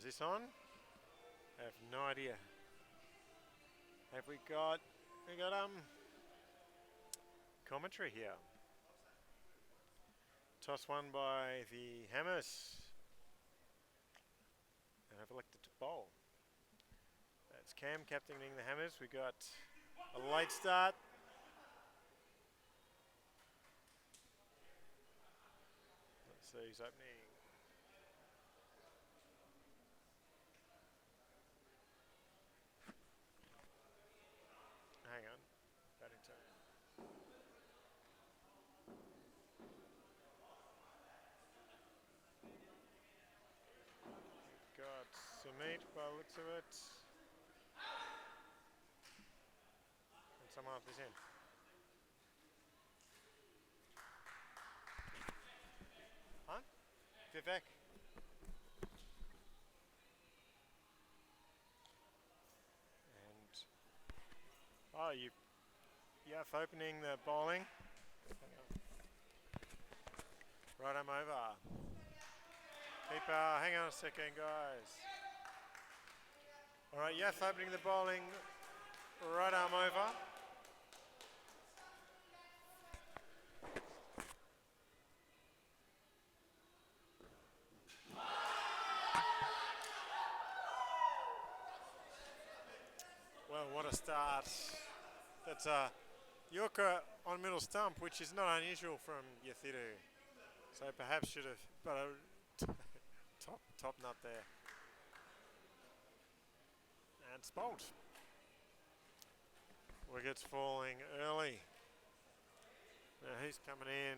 this on? I have no idea. Have we got commentary here? Toss one by the Hammers. And I've elected to bowl. That's Cam captaining the Hammers. We got a late start. Let's see who's opening. Hang on. Batting turn. We've got Sumit by the looks of it. And someone off this end. Huh? Vivek. Oh, Yaf opening the bowling. Right arm over. Keeper, hang on a second, guys. All right, Yaf opening the bowling. Right arm over. Well, what a start. That's a Yorker on middle stump, which is not unusual from Yathiru. So perhaps should have, but a top nut there. And it's bowled. Wickets falling early. Now he's coming in.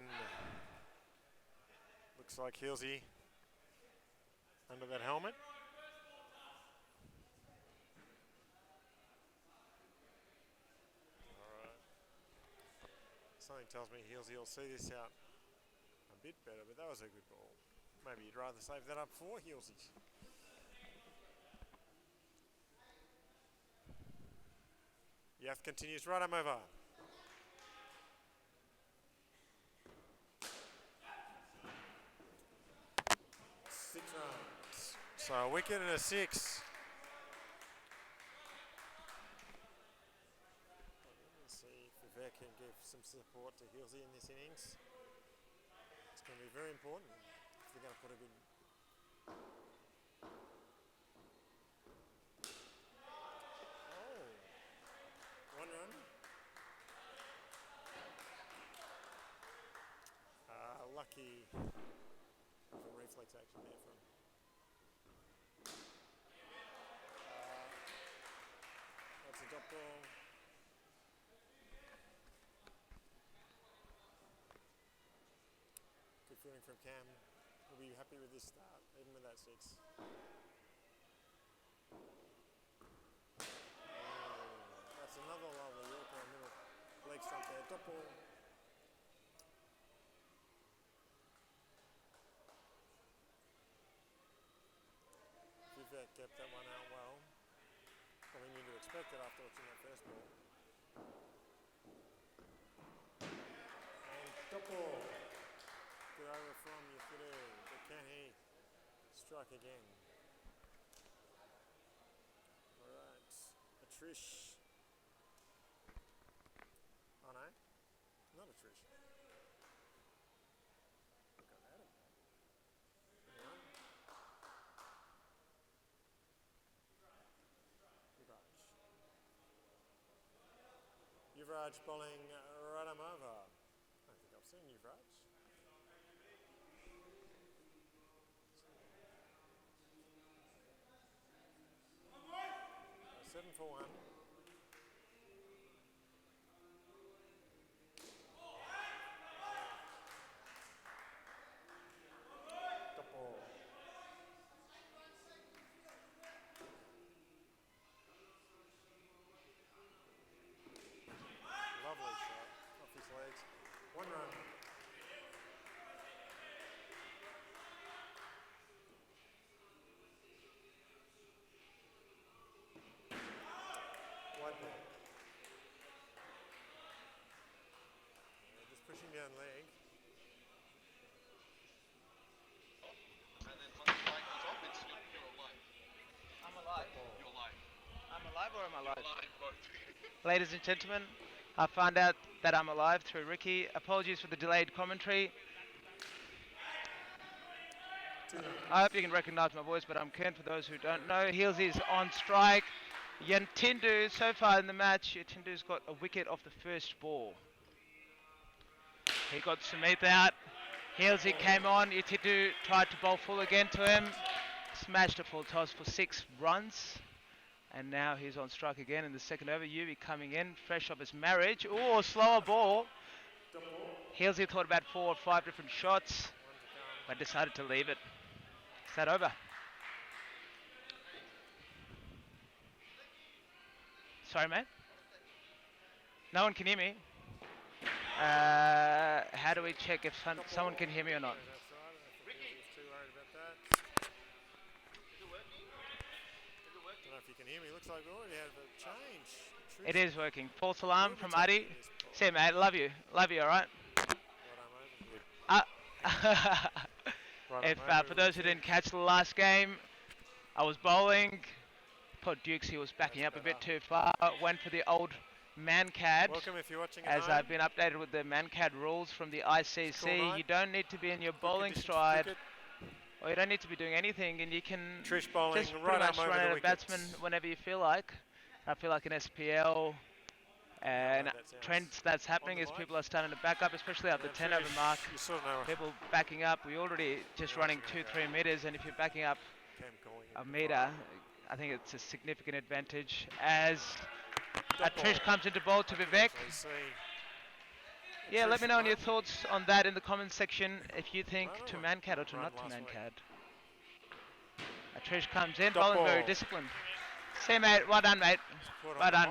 Looks like Hilsey under that helmet. Something tells me Hilsey will see this out a bit better, but that was a good ball. Maybe you'd rather save that up for Hilsey. Yaf continues right arm over. Six runs. So a wicket and a six. Let's see if Vivek can give some support to Hilsey in this innings. It's going to be very important if they're going to put a good. Oh, one run. Lucky for reflex action there from. That's a dot ball. Good feeling from Cam. He'll be happy with this start, even with that six. That's another lovely Yorker middle leg stump there. Dot ball. Vivek kept that one out well. Probably knew to expect it after watching that first ball. And dot ball. Good over from Yathiru, but can he strike again? Alright, a Trish. Oh no, not a Trish. Got Adam. Yuvraj bowling right arm over. I don't think I've seen Yuvraj. 7 for 1. Dot ball. Lovely shot off his legs. 1 run. White ball. Just pushing down leg. And then once the leg is off, it's you're away. or am I live? Ladies and gentlemen, I found out that I'm alive through Ricky. Apologies for the delayed commentary. I hope you can recognise my voice, but I'm Ken for those who don't know. Heels is on strike. Yantindu, so far in the match, Yantindu's got a wicket off the first ball. He got Sumit out. Heelsy came on. Yantindu tried to bowl full again to him. Smashed a full toss for 6 runs. And now he's on strike again in the second over. Yuvi coming in, fresh off his marriage. Oh, slower ball. Heelsy thought about 4 or 5 different shots, but decided to leave it. Is that over? Sorry, mate? No one can hear me. How do we check if someone can hear me or not? If you can hear me, looks like we already have a change. It is working. False alarm from Adi. See you, mate. Love you. Love you, alright? For those who didn't catch the last game, I was bowling. Put Dukes, he was backing up a bit too far. Went for the old man-cad. Welcome if you're watching as I've been updated with the man-cad rules from the ICC. You don't need to be in your bowling stride. Or you don't need to be doing anything, and you can just pretty much run out of batsmen whenever you feel like. I feel like in SPL, and trends that's happening is people are starting to back up, especially at the 10 over mark. People backing up. We're already just running 2-3 meters, and if you're backing up a meter, I think it's a significant advantage. As Trish comes into bowl to Vivek. Yeah, let me know your thoughts on that in the comments section, if you think to man-cad or to not to man-cad. Trish comes in, bowling very disciplined. See, mate, well done, mate. Well done.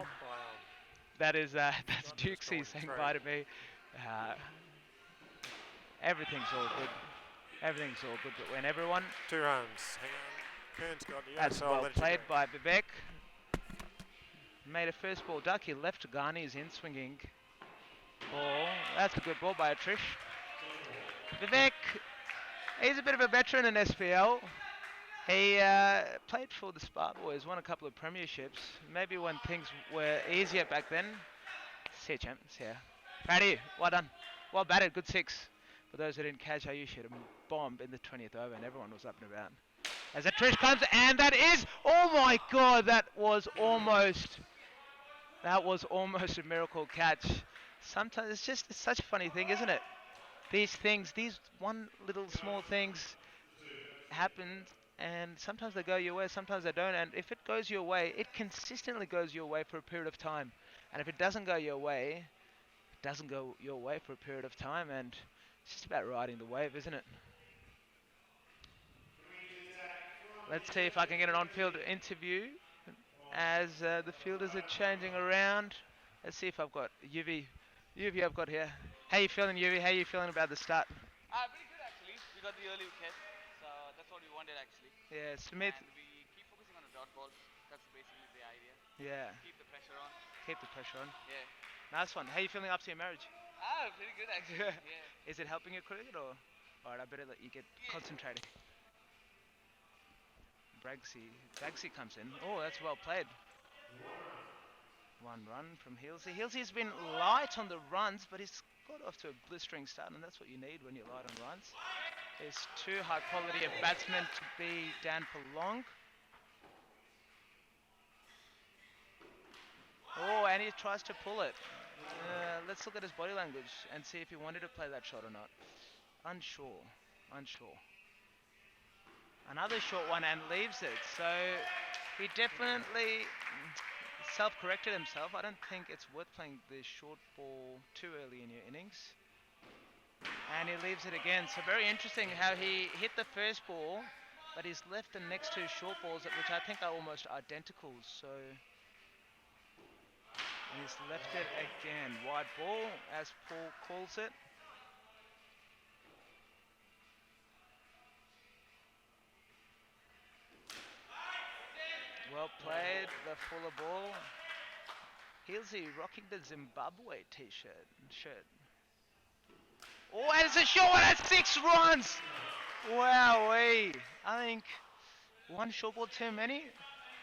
That's Dukesy saying bye to me. Everything's all good. Everything's all good, but when everyone... 2 runs. Hang on. Kern's got you. That's well played by Vivek. Made a first ball duck. He left Ghani is in swinging. Ball. That's a good ball by Trish. Vivek, he's a bit of a veteran in SPL. He played for the Spa Boys, won a couple of premierships. Maybe when things were easier back then. See you, champ. See ya. Proud of you. Well done. Well batted. Good 6. For those who didn't catch how you shoot a bomb in the 20th over, and everyone was up and about. As the Trish comes, and that is, oh my God, that was almost a miracle catch. Sometimes it's such a funny thing, isn't it? These one little small things happen, and sometimes they go your way, sometimes they don't. And if it goes your way, it consistently goes your way for a period of time. And if it doesn't go your way, it doesn't go your way for a period of time. And it's just about riding the wave, isn't it? Let's see if I can get an on-field interview as the fielders are changing around. Let's see if I've got Yuvi I've got here. How you feeling, Yuvi? How you feeling about the start? Pretty good actually. We got the early wicket, so that's what we wanted actually. Yeah, Smith. And we keep focusing on the dot ball. That's basically the idea. Yeah. Keep the pressure on. Keep the pressure on. Yeah. Nice one. How you feeling up to your marriage? Pretty good actually. Yeah. Is it helping your cricket or? Alright, I better let you get concentrating. Bragsy comes in. Oh, that's well played. 1 run from Heelsy. Heelsy's been light on the runs, but he's got off to a blistering start, and that's what you need when you're light on runs. There's 2 high quality of batsmen to be down for long. Oh, and he tries to pull it. Let's look at his body language and see if he wanted to play that shot or not. Unsure. Another short one and leaves it. So he definitely self-corrected himself. I don't think it's worth playing the short ball too early in your innings. And he leaves it again. So very interesting how he hit the first ball, but he's left the next 2 short balls, which I think are almost identical. So and he's left it again. Wide ball, as Paul calls it. Well played, the fuller ball. Heelsy rocking the Zimbabwe shirt. Oh, and it's a short one at 6 runs! Wowee! I think 1 short ball too many.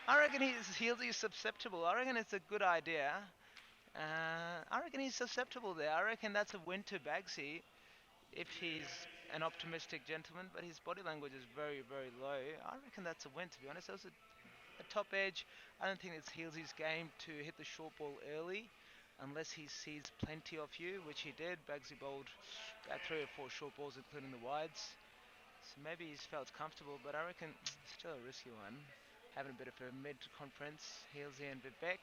I reckon he's susceptible. I reckon it's a good idea. I reckon he's susceptible there. I reckon that's a win to Bagsy if he's an optimistic gentleman, but his body language is very, very low. I reckon that's a win, to be honest. That was a top edge. I don't think it's Heelsy's game to hit the short ball early, unless he sees plenty of you, which he did. Bagsy bowled about 3 or 4 short balls, including the wides. So maybe he's felt comfortable, but I reckon still a risky one. Having a bit of a mid-conference, Heelsy and Vivek.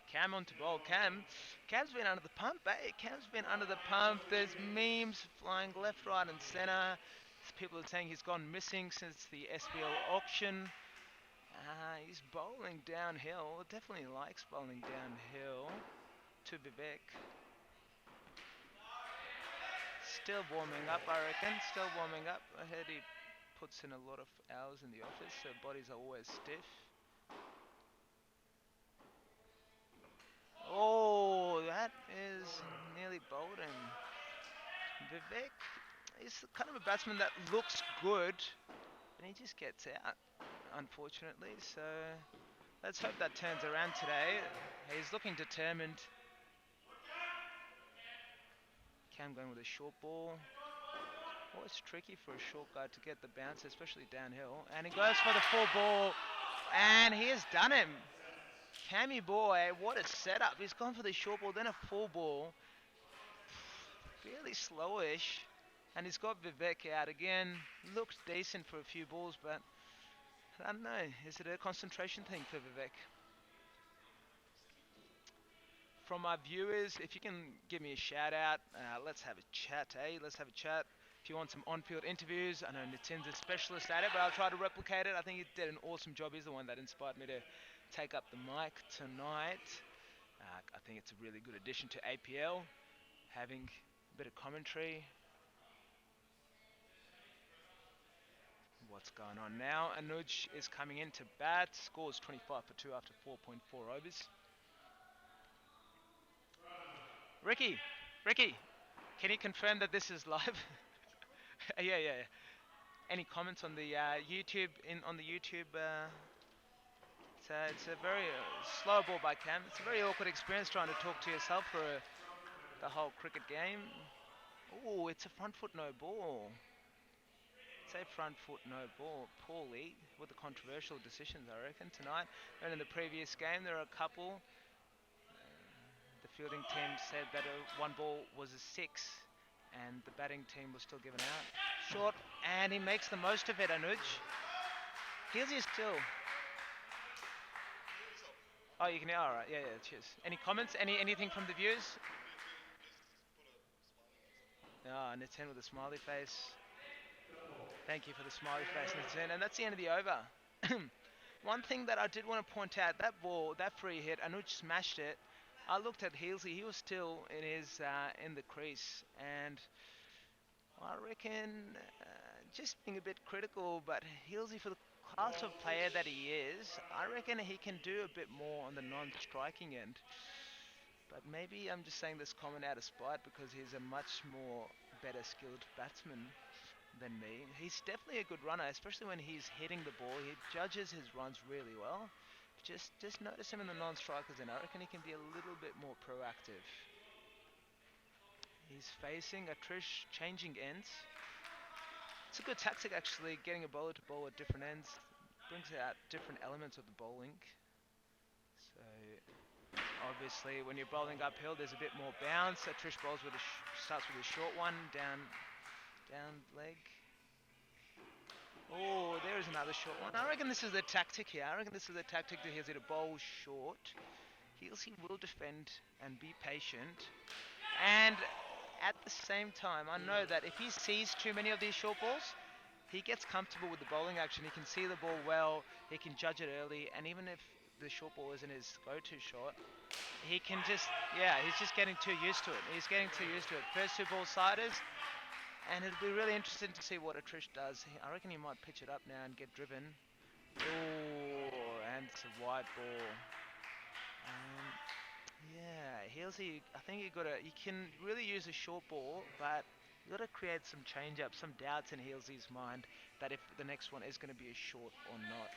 Cam on to bowl. Cam's been under the pump, eh? Cam's been under the pump. There's memes flying left, right, and centre. People are saying he's gone missing since the SBL auction. He's bowling downhill. Definitely likes bowling downhill. To Vivek. Still warming up, I reckon. Still warming up. I heard he puts in a lot of hours in the office, so bodies are always stiff. Oh, that is nearly bowled him. Vivek is kind of a batsman that looks good, but he just gets out, unfortunately. So let's hope that turns around today. He's looking determined. Cam going with a short ball. Always tricky for a short guy to get the bounce, especially downhill. And he goes for the full ball, and he has done him. Cammy boy, what a setup. He's gone for the short ball, then a full ball. Fairly slowish. And he's got Vivek out again. Looked decent for a few balls, but I don't know. Is it a concentration thing for Vivek? From my viewers, if you can give me a shout out, let's have a chat, eh? Let's have a chat. If you want some on-field interviews, I know Nitin's a specialist at it, but I'll try to replicate it. I think he did an awesome job. He's the one that inspired me to take up the mic tonight. I think it's a really good addition to APL, having a bit of commentary. What's going on now? Anuj is coming in to bat. Scores 25 for 2 after 4.4 overs. Ricky, can you confirm that this is live? yeah. Any comments on the YouTube? On the YouTube, it's a very slow ball by Cam. It's a very awkward experience trying to talk to yourself for the whole cricket game. Oh, it's a front foot no ball. Say front foot no ball. Poorly with the controversial decisions, I reckon, tonight. And in the previous game, there are a couple. The fielding team said that one ball was a 6, and the batting team was still given out. Short, and he makes the most of it, Anuj. Here's his still. Oh, you can. All right, yeah. Cheers. Any comments? Anything from the viewers? Nitin with a smiley face. Thank you for the smiley face, Nitin. And that's the end of the over. One thing that I did want to point out, that ball, that free hit, Anuj smashed it. I looked at Heelsy, he was still in the crease, and I reckon, just being a bit critical, but Heelsy, for the class of player that he is, I reckon he can do a bit more on the non-striking end. But maybe I'm just saying this comment out of spite because he's a much more better skilled batsman than me. He's definitely a good runner, especially when he's hitting the ball. He judges his runs really well. Just notice him in the non-strikers, and I reckon he can be a little bit more proactive. He's facing a Trish changing ends. It's a good tactic, actually, getting a bowler to bowl at different ends. Brings out different elements of the bowling. So obviously, when you're bowling uphill, there's a bit more bounce. A Trish bowls with starts with a short one, down leg. Oh, there is another short one. I reckon this is the tactic here. I reckon this is the tactic to Heelsy to bowl short. Heelsy will defend and be patient. And at the same time, I know that if he sees too many of these short balls, he gets comfortable with the bowling action. He can see the ball well. He can judge it early. And even if the short ball isn't his go-to shot, he can he's just getting too used to it. He's getting too used to it. First 2 ball siders. And it'll be really interesting to see what Trish does. I reckon he might pitch it up now and get driven. Oh, and it's a wide ball. Heelsy, I think you can really use a short ball, but you got to create some change-up, some doubts in Heelsy's mind that if the next one is going to be a short or not.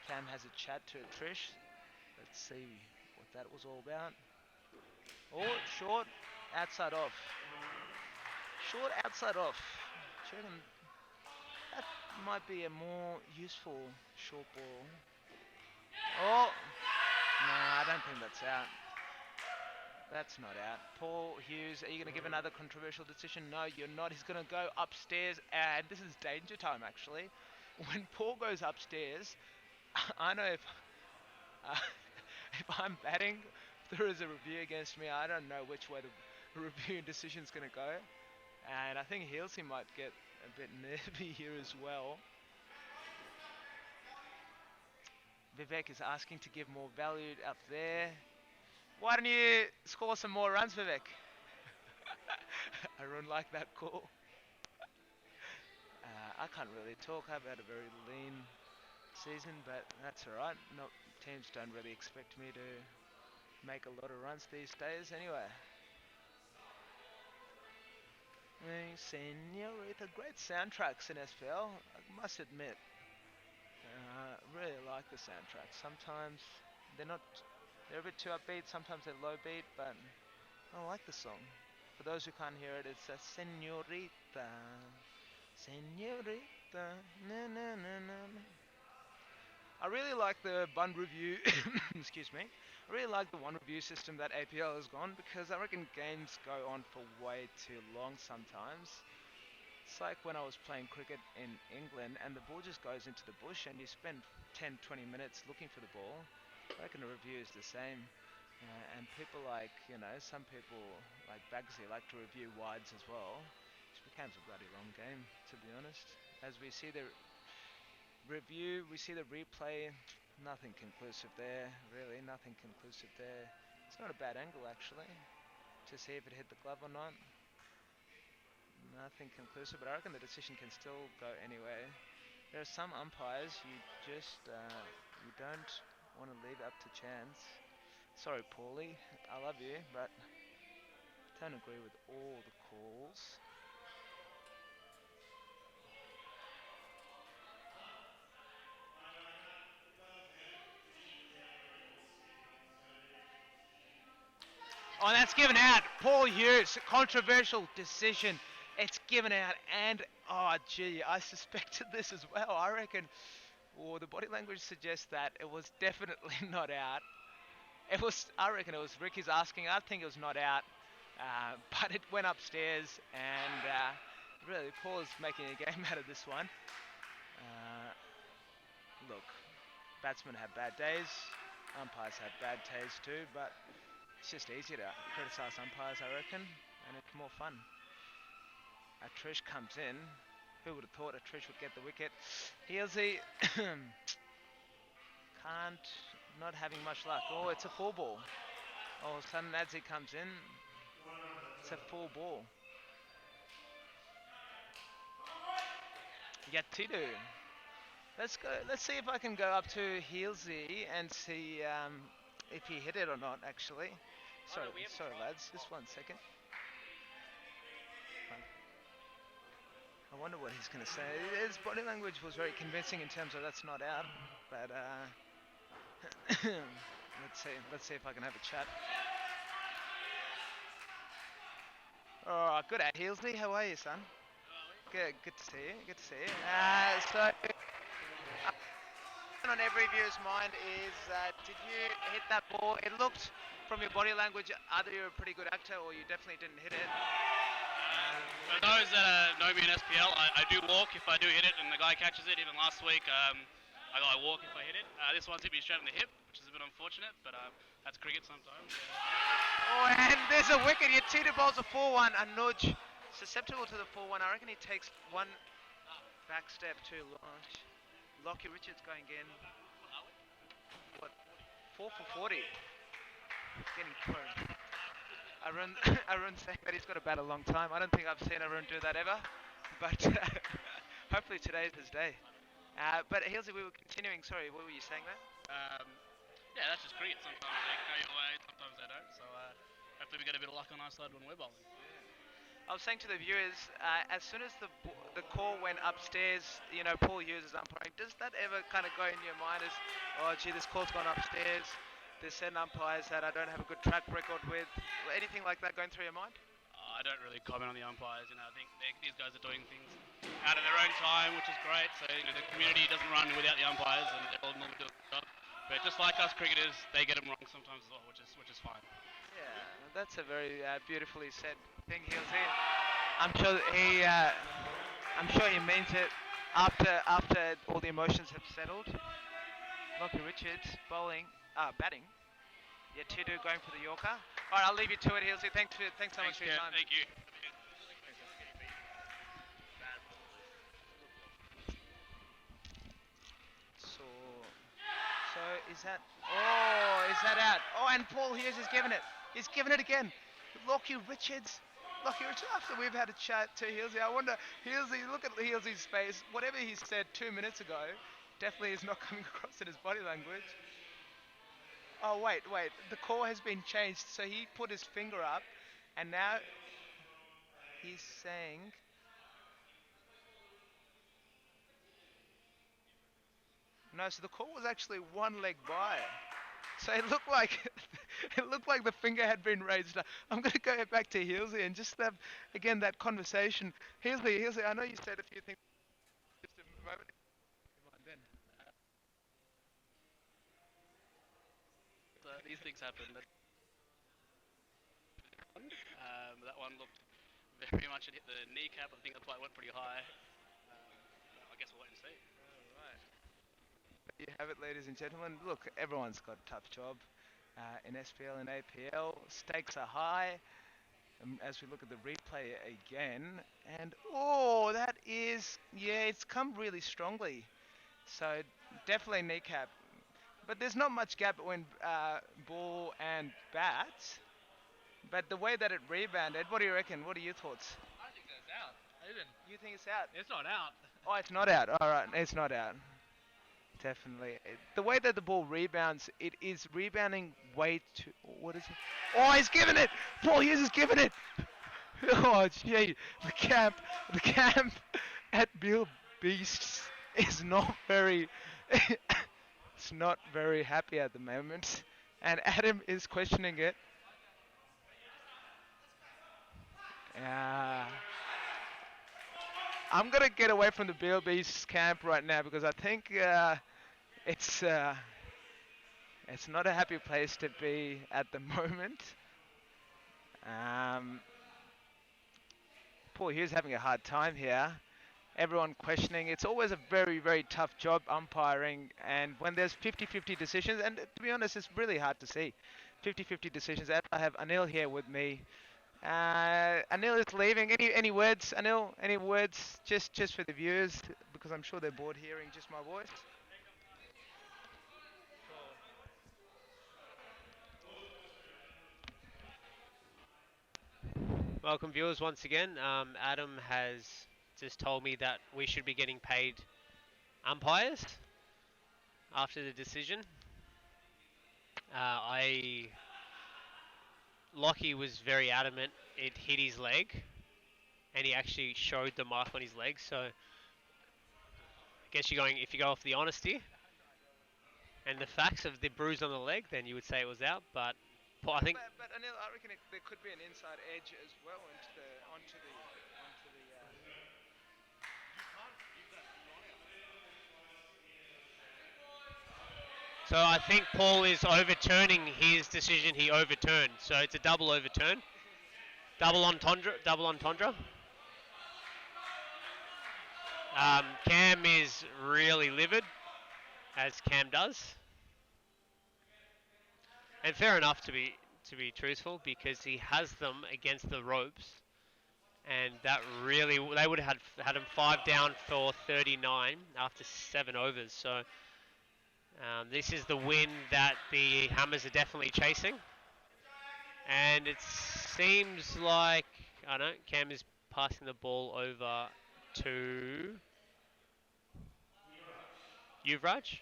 Cam has a chat to Trish. Let's see what that was all about. Oh, short, outside off. Short, outside off. Do you reckon that might be a more useful short ball? Oh, no, I don't think that's out. That's not out. Paul Hughes, are you going to give another controversial decision? No, you're not. He's going to go upstairs, and this is danger time, actually. When Paul goes upstairs, I know uh, if I'm batting, if there is a review against me, I don't know which way the review decision is going to go. And I think Healesy might get a bit nervy here as well. Vivek is asking to give more value up there. Why don't you score some more runs, Vivek? I don't like that call. I can't really talk. I've had a very lean season, but that's alright. No, teams don't really expect me to make a lot of runs these days anyway. Senorita, great soundtracks in SPL, I must admit. Really like the soundtracks. Sometimes they're a bit too upbeat, sometimes they're low beat, but I like the song. For those who can't hear it, it's a Senorita, Senorita, na na na na. I really like the one review, excuse me, I really like the one review system that APL has gone, because I reckon games go on for way too long sometimes. It's like when I was playing cricket in England and the ball just goes into the bush and you spend 10-20 minutes looking for the ball. I reckon the review is the same. And people like, some people like Bagsy like to review wides as well. It becomes a bloody long game, to be honest. As we see the review, we see the replay, nothing conclusive there, really, nothing conclusive there. It's not a bad angle, actually, to see if it hit the glove or not. Nothing conclusive, but I reckon the decision can still go anyway. There are some umpires you just you don't want to leave up to chance. Sorry, Paulie, I love you, but don't agree with all the calls. Oh, that's given out. Paul Hughes, controversial decision. It's given out, and oh gee, I suspected this as well. I reckon, the body language suggests that it was definitely not out. I reckon it was Ricky's asking. I think it was not out, but it went upstairs, and really, Paul is making a game out of this one. Look, batsmen have bad days, umpires have bad days too, but it's just easier to criticise umpires, I reckon, and it's more fun. A Trish comes in. Who would have thought a Trish would get the wicket? Healesy can't, not having much luck. Oh, it's a full ball. All of a sudden, Adzi comes in. It's a full ball. Yatidu. Let's go. Let's see if I can go up to Healesy and see if he hit it or not. Actually, sorry, lads. Just 1 second. I wonder what he's going to say. His body language was very convincing in terms of that's not out, but let's see if I can have a chat. Oh, good at Healesy. How are you, son? Good to see you. Good to see you. So, on every viewer's mind is, did you hit that ball? It looked from your body language either you're a pretty good actor or you definitely didn't hit it. For those that know me in SPL, I do walk if I do hit it, and the guy catches it. Even last week, I walk if I hit it. This one's hit me straight in the hip, which is a bit unfortunate, but that's cricket sometimes. Oh, and there's a wicket. Yatita bowls a 4-1, a nudge. Susceptible to the 4-1. I reckon he takes one back step too long. Lockie Richards going in. What? 4 for 40. Getting thrown. Arun saying that he's got to bat a long time. I don't think I've seen Arun do that ever, but hopefully today's his day. But Healesy, we were continuing. Sorry, what were you saying there? Yeah, that's just cricket. Sometimes they go your way, sometimes they don't. So hopefully we get a bit of luck on our side when we're bowling. I was saying to the viewers, as soon as the call went upstairs, Paul Hughes is umpiring. Does that ever kind of go in your mind as, oh gee, this call's gone upstairs? There's certain umpires that I don't have a good track record with. Anything like that going through your mind? I don't really comment on the umpires. I think these guys are doing things out of their own time, which is great. So the community doesn't run without the umpires, and they're all normally doing a good job. But just like us cricketers, they get them wrong sometimes as well, which is fine. Yeah, that's a very beautifully said thing, Heelsey. I'm sure he means it after all the emotions have settled. Lockie Richards batting. Yeah, Tidu going for the Yorker. All right, I'll leave you to it, Heelsey. Thanks so much for your time. Thank you. So is that out? Oh, and Paul Hughes has given it. He's given it again. Lockie Richards. After we've had a chat to Heelsey, I wonder, Heelsey, look at Heelsey's face. Whatever he said 2 minutes ago definitely is not coming across in his body language. Oh, wait. The call has been changed. So he put his finger up, and now he's saying... No, so the call was actually one leg by. So it looked like the finger had been raised up. I'm going to go back to Heelsey and just have, again, that conversation. Heelsey, I know you said a few things just a moment ago. Then. These things happen. That one looked very much, it hit the kneecap. I think that's why it went pretty high. I guess we'll wait and see. You have it, ladies and gentlemen. Look, everyone's got a tough job in SPL and APL. Stakes are high. As we look at the replay again, and it's come really strongly. So definitely kneecap. But there's not much gap between ball and bat. But the way that it rebounded, what do you reckon? What are your thoughts? I think that's out. Even. You think it's out? It's not out. Oh, it's not out. All right, it's not out. Definitely. The way that the ball rebounds, it is rebounding way too... What is it? Oh, he's given it! Paul Hughes has given it! Oh, gee. The camp at Beales Beasts is not very... it's not very happy at the moment. And Adam is questioning it. I'm going to get away from the Beales Beasts camp right now because I think... It's not a happy place to be at the moment. Paul Hughes having a hard time here. Everyone questioning. It's always a very, very tough job umpiring. And when there's 50-50 decisions, and to be honest, it's really hard to see 50-50 decisions. I have Anil here with me. Anil is leaving. Any words, Anil? Any words just for the viewers? Because I'm sure they're bored hearing just my voice. Welcome viewers once again. Adam has just told me that we should be getting paid umpires after the decision. Lockie was very adamant it hit his leg, and he actually showed the mark on his leg. So I guess if you go off the honesty and the facts of the bruise on the leg, then you would say it was out. But I think. But Anil, I reckon there could be an inside edge as well onto the. So I think Paul is overturning his decision he overturned. So it's a double overturn. Double entendre. Cam is really livid, as Cam does. And fair enough to be truthful, because he has them against the ropes, and that really they would have had him 5 down for 39 after 7 overs. So this is the win that the Hammers are definitely chasing, and it seems like Cam is passing the ball over to Yuvraj.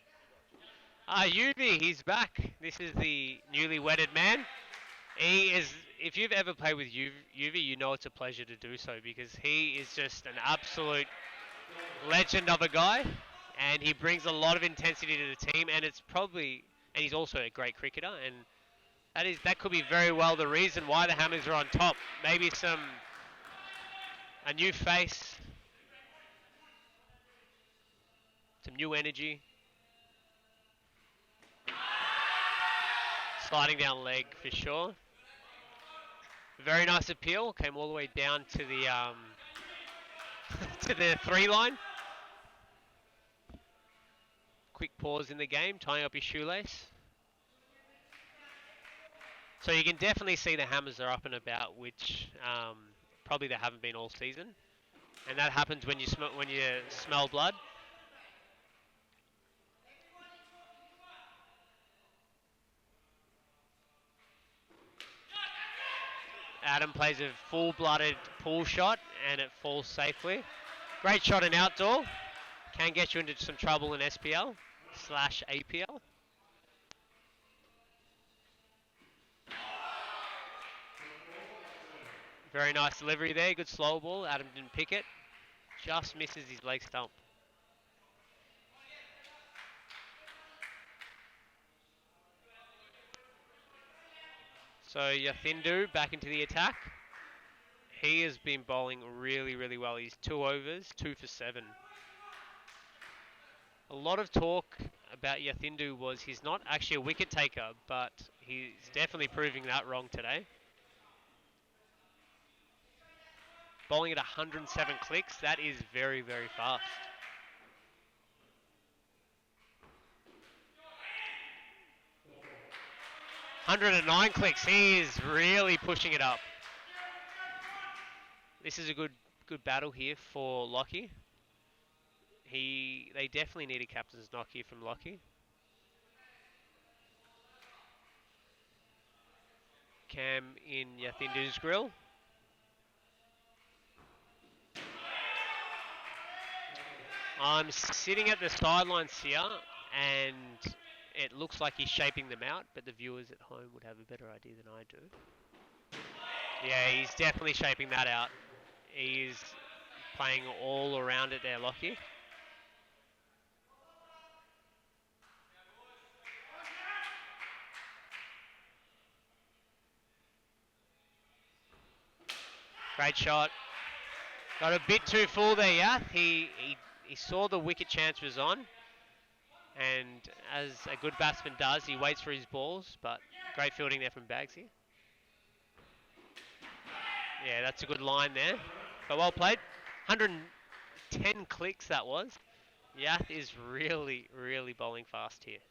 Yuvi, he's back. This is the newly wedded man. if you've ever played with Yuvi, you know it's a pleasure to do so because he is just an absolute legend of a guy, and he brings a lot of intensity to the team. And he's also a great cricketer, and that could be very well the reason why the Hammers are on top. Maybe a new face, some new energy. Sliding down leg for sure. Very nice appeal. Came all the way down to the to the 3 line. Quick pause in the game, tying up his shoelace. So you can definitely see the Hammers are up and about, which probably they haven't been all season, and that happens when you smell blood. Adam plays a full-blooded pull shot, and it falls safely. Great shot in outdoor. Can get you into some trouble in SPL/APL. Very nice delivery there. Good slow ball. Adam didn't pick it. Just misses his leg stump. So Yathindu back into the attack. He has been bowling really, really well. He's 2 overs, 2 for 7. A lot of talk about Yathindu was he's not actually a wicket taker, but he's definitely proving that wrong today. Bowling at 107 clicks, that is very, very fast. .109 clicks, he is really pushing it up. This is a good battle here for Lockie. They definitely need a captain's knock here from Lockie. Cam in Yathindu's grill. I'm sitting at the sidelines here, and it looks like he's shaping them out, but the viewers at home would have a better idea than I do. Yeah, he's definitely shaping that out. He's playing all around it there, Lockie. Great shot. Got a bit too full there, yeah. He saw the wicket chance was on. And as a good batsman does, he waits for his balls, but great fielding there from Bagsy. Yeah, that's a good line there. But well played. 110 clicks that was. Yath is really, really bowling fast here.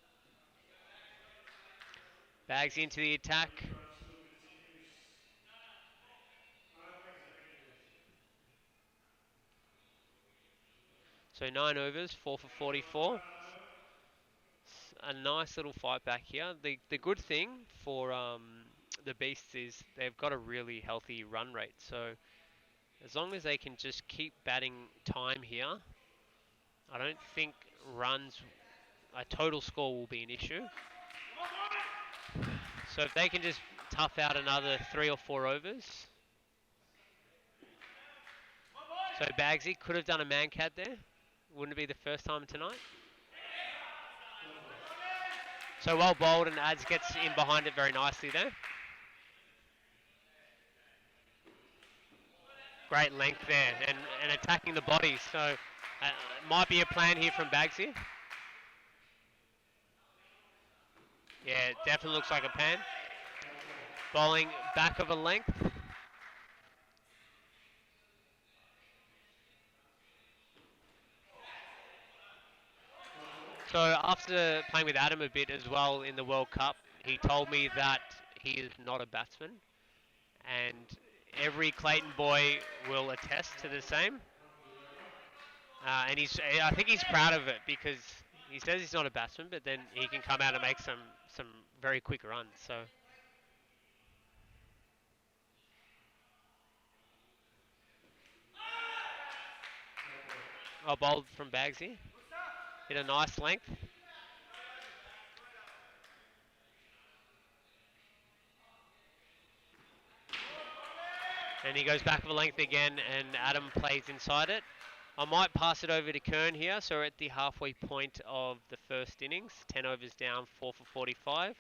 Bagsy into the attack. So 9 overs, 4 for 44. A nice little fight back here. The good thing for the Beasts is they've got a really healthy run rate. So as long as they can just keep batting time here, I don't think a total score will be an issue. So if they can just tough out another 3 or 4 overs. So Bagsy could have done a man-cad there. Wouldn't it be the first time tonight? So well bowled, and Ads gets in behind it very nicely there. Great length there, and attacking the body. So might be a plan here from Bagsy. Yeah, it definitely looks like a plan. Bowling back of a length. So after playing with Adam a bit as well in the World Cup, he told me that he is not a batsman, and every Clayton boy will attest to the same. And I think he's proud of it because he says he's not a batsman, but then he can come out and make some very quick runs. So. Oh, bowled from Bagsy. Hit a nice length. And he goes back of a length again, and Adam plays inside it. I might pass it over to Kern here. So we're at the halfway point of the first innings. 10 overs down, 4 for 45.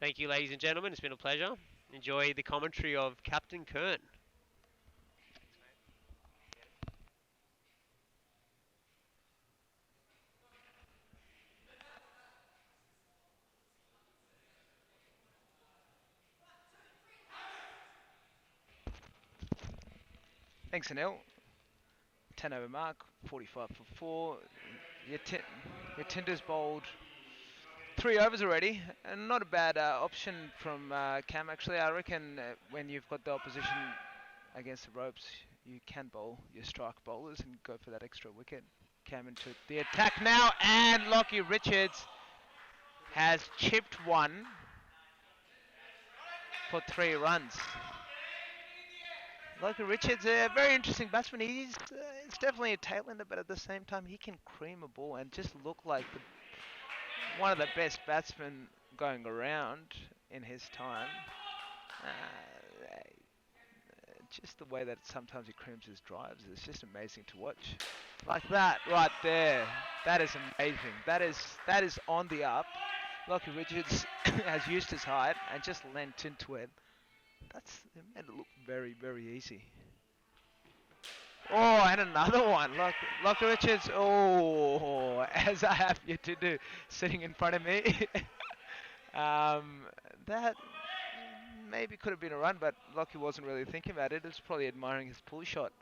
Thank you, ladies and gentlemen. It's been a pleasure. Enjoy the commentary of Captain Kern. Thanks, Anil. 10 over mark, 45 for 4. Your Tinder's bowled 3 overs already, and not a bad option from Cam actually. I reckon when you've got the opposition against the ropes, you can bowl your strike bowlers and go for that extra wicket. Cam into the attack now, and Lockie Richards has chipped one for 3 runs. Lockie Richards, a very interesting batsman. He's it's definitely a tailender, but at the same time, he can cream a ball and just look like one of the best batsmen going around in his time. Just the way that sometimes he creams his drives is just amazing to watch. Like that right there. That is amazing. That is on the up. Lockie Richards has used his height and just leant into it. It made it look very, very easy. Oh, and another one. Lockie Richards, as I have you to do, sitting in front of me. That maybe could have been a run, but Lockie wasn't really thinking about it. He was probably admiring his pull shot.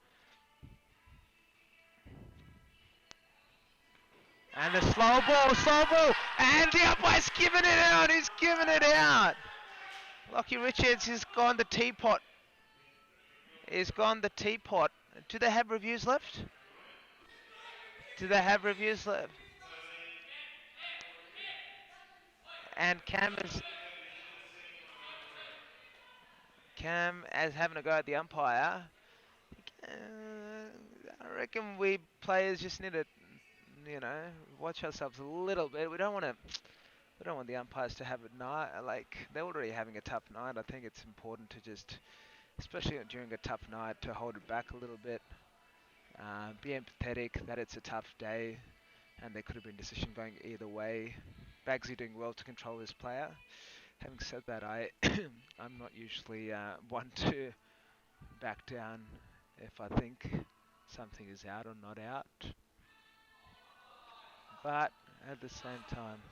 And the slow ball, and the umpire's giving it out. He's giving it out. Lockie Richards has gone the teapot. He's gone the teapot. Do they have reviews left? Do they have reviews left? And Cam as having a go at the umpire. I reckon we players just need to, watch ourselves a little bit. We don't want the umpires to have a night. Like, they're already having a tough night. I think it's important to just, especially during a tough night, to hold it back a little bit. Be empathetic that it's a tough day and there could have been a decision going either way. Bagsy doing well to control his player. Having said that, I'm not usually one to back down if I think something is out or not out. But at the same time,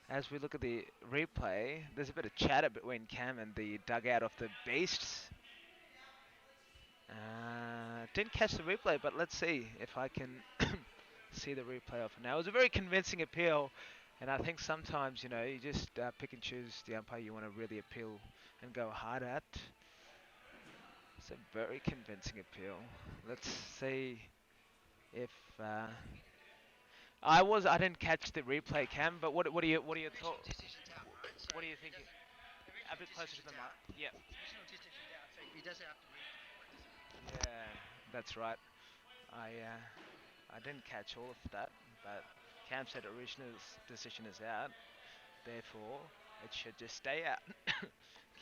as we look at the replay, there's a bit of chatter between Cam and the dugout of the Beasts. Didn't catch the replay, but let's see if I can see the replay of it now. It was a very convincing appeal, and I think sometimes, you just pick and choose the umpire you want to really appeal and go hard at. It's a very convincing appeal. Let's see if I didn't catch the replay, Cam. But what are your thoughts? What are you thinking? A bit closer to the mic. Yeah. Yeah, that's right. I didn't catch all of that, but Cam said original decision is out. Therefore, it should just stay out.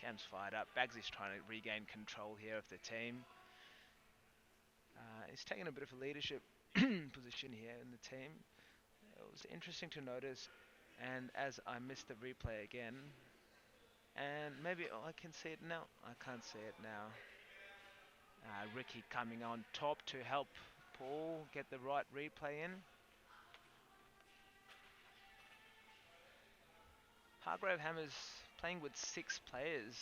Cam's fired up. Bagsy's trying to regain control here of the team. He's taking a bit of a leadership position here in the team. It was interesting to notice, and as I missed the replay again, and maybe I can see it now. I can't see it now. Ricky coming on top to help Paul get the right replay in. Hargave Hammers playing with 6 players.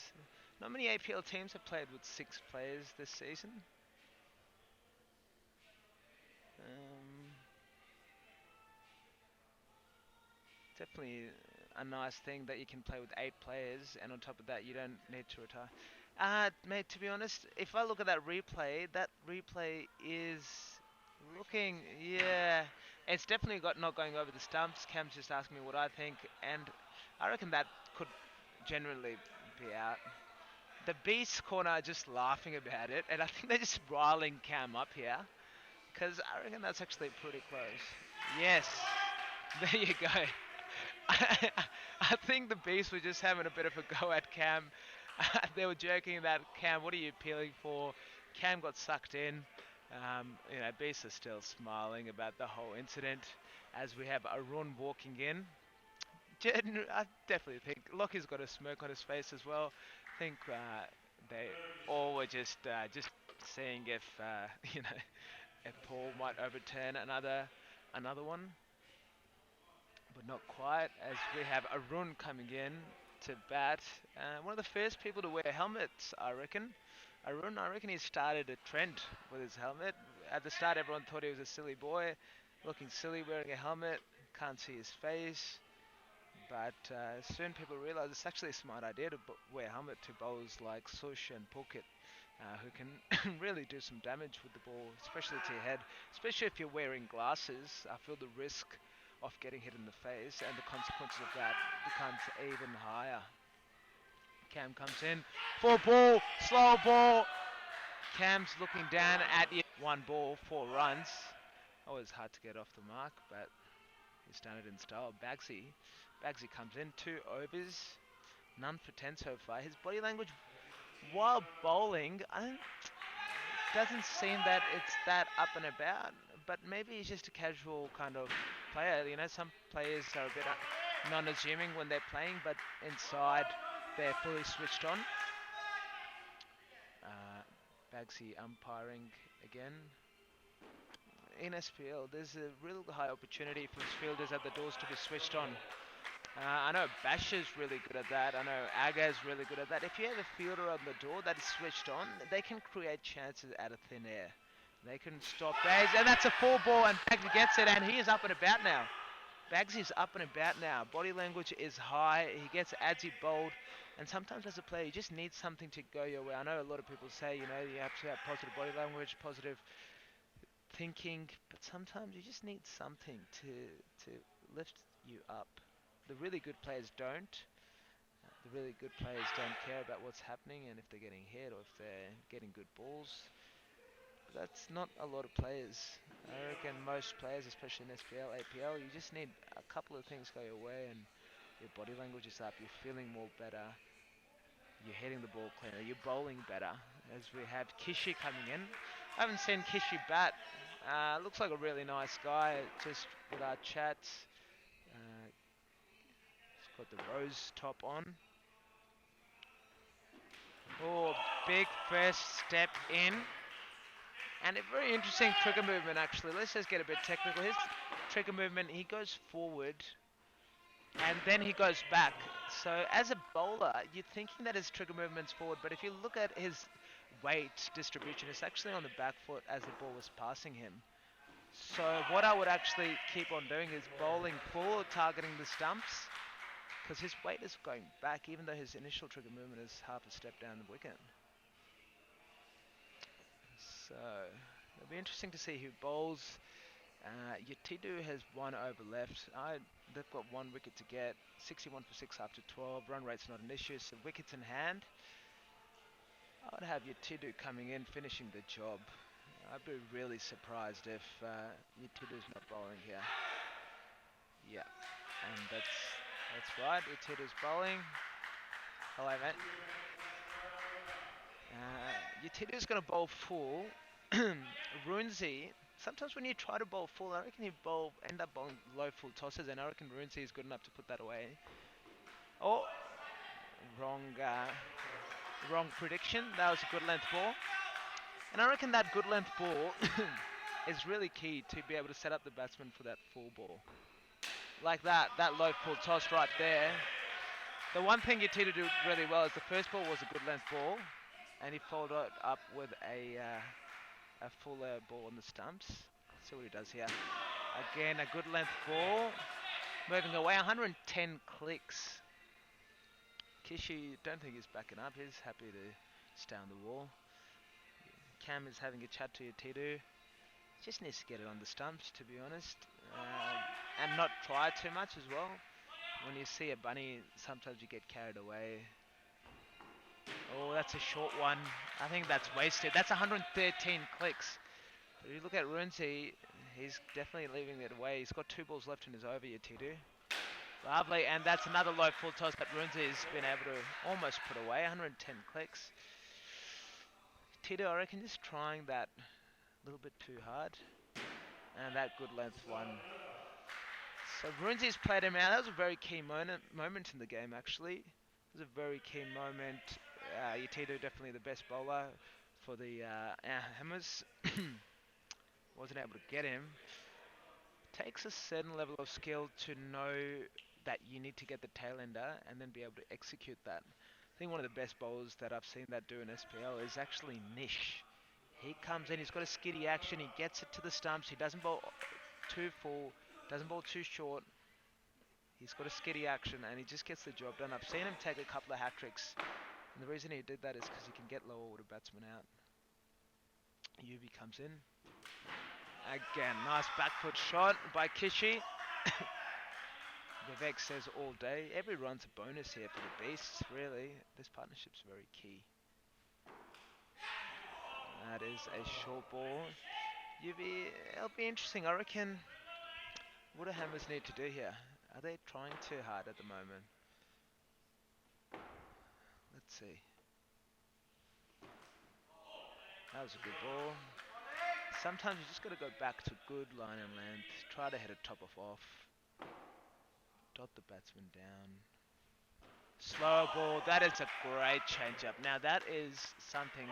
Not many APL teams have played with 6 players this season. Definitely a nice thing that you can play with 8 players, and on top of that, you don't need to retire. Mate, to be honest, if I look at that replay is looking, it's definitely not going over the stumps. Cam's just asking me what I think, and I reckon that could generally be out. The Beast corner are just laughing about it, and I think they're just riling Cam up here, because I reckon that's actually pretty close. Yes, there you go. I think the Beast were just having a bit of a go at Cam. They were joking that Cam, what are you appealing for? Cam got sucked in. Beast is still smiling about the whole incident as we have Arun walking in. I definitely think Lockie's got a smirk on his face as well. I think they all were just seeing if if Paul might overturn another one, but not quite. As we have Arun coming in to bat, one of the first people to wear helmets, I reckon. Arun, I reckon he started a trend with his helmet. At the start, everyone thought he was a silly boy, looking silly wearing a helmet. Can't see his face. But soon people realised it's actually a smart idea to wear a helmet to bowlers like Sush and Pulkit, who can really do some damage with the ball, especially to your head. Especially if you're wearing glasses, I feel the risk of getting hit in the face and the consequences of that becomes even higher. Cam comes in, 4 ball, slow ball. Cam's looking down at you. 1 ball, 4 runs. Always hard to get off the mark, but he's done it in style. Bagsy comes in, 2 overs, none for 10 so far. His body language while bowling, doesn't seem that it's that up and about, but maybe he's just a casual kind of player. Some players are a bit non-assuming when they're playing, but inside they're fully switched on. Bagsy umpiring again. In SPL, there's a real high opportunity for fielders at the doors to be switched on. I know Basher's really good at that. I know Aga's really good at that. If you have a fielder on the door that is switched on, they can create chances out of thin air. They can stop Bags, and that's a 4 ball, and Bagsy gets it, and he is up and about now. Bagsy's up and about now. Body language is high. He gets Adzi bowled, and sometimes as a player, you just need something to go your way. I know a lot of people say, you have to have positive body language, positive thinking, but sometimes you just need something to lift you up. The really good players don't. The really good players don't care about what's happening and if they're getting hit or if they're getting good balls. But that's not a lot of players. I reckon most players, especially in SPL, APL, you just need a couple of things go your way and your body language is up, you're feeling more better, you're hitting the ball cleaner, you're bowling better. As we have Kishi coming in. I haven't seen Kishi bat. Looks like a really nice guy, just with our chats. He's got the rose top on. Oh, big first step in. And a very interesting trigger movement, actually. Let's just get a bit technical. His trigger movement, he goes forward, and then he goes back. So as a bowler, you're thinking that his trigger movement's forward, but if you look at his weight distribution, it's actually on the back foot as the ball was passing him. So what I would actually keep on doing is bowling forward, targeting the stumps, because his weight is going back, even though his initial trigger movement is half a step down the wicket. So it'll be interesting to see who bowls. Yatidu has 1 over left. They've got 1 wicket to get. 61 for 6 after 12. Run rate's not an issue, so wickets in hand. I would have Yatidu coming in, finishing the job. I'd be really surprised if Yatidu's not bowling here. Yeah, and that's right. Yatidu's bowling. Hello, mate. Yatidu's going to bowl full. Runzi, sometimes when you try to bowl full, I reckon you end up bowling low full tosses, and I reckon Runzi is good enough to put that away. Oh, wrong prediction. That was a good length ball. And I reckon that good length ball is really key to be able to set up the batsman for that full ball. Like that low full toss right there. The one thing Yatidu did really well is the first ball was a good length ball, and he followed it up with a full ball on the stumps. Let's see what he does here. Again, a good length ball. Moving away, 110 clicks. Kishi, don't think he's backing up. He's happy to stay on the wall. Cam is having a chat to Yatidu. Just needs to get it on the stumps, to be honest. And not try too much as well. When you see a bunny, sometimes you get carried away. Oh, that's a short one. I think that's wasted. That's 113 clicks. But if you look at Runzi, he's definitely leaving it away. He's got 2 balls left in his over, Yatidu. Lovely, and that's another low full toss that Runzi's been able to almost put away. 110 clicks. Tito, I reckon, just trying that a little bit too hard. And that good length one. So Runzi's played him out. That was a very key moment in the game, actually. It was a very key moment. Tito definitely the best bowler for the Hammers. Wasn't able to get him. Takes a certain level of skill to know that you need to get the tail ender and then be able to execute that. I think one of the best bowlers that I've seen that do in SPL is actually Nish. He comes in, he's got a skiddy action, he gets it to the stumps, he doesn't bowl too full, doesn't bowl too short. He's got a skiddy action and he just gets the job done. I've seen him take a couple of hat tricks, and the reason he did that is because he can get lower with a batsman out. Yubi comes in. Again, nice back foot shot by Kishi. Vivek says all day. Every run's a bonus here for the Beasts, really. This partnership's very key. That is a short ball. It'll be interesting. I reckon, what do Hammers need to do here? Are they trying too hard at the moment? Let's see. That was a good ball. Sometimes you just got to go back to good line and length. Try to hit a top off. Dot the batsman down. Slower ball. That is a great change-up. Now that is something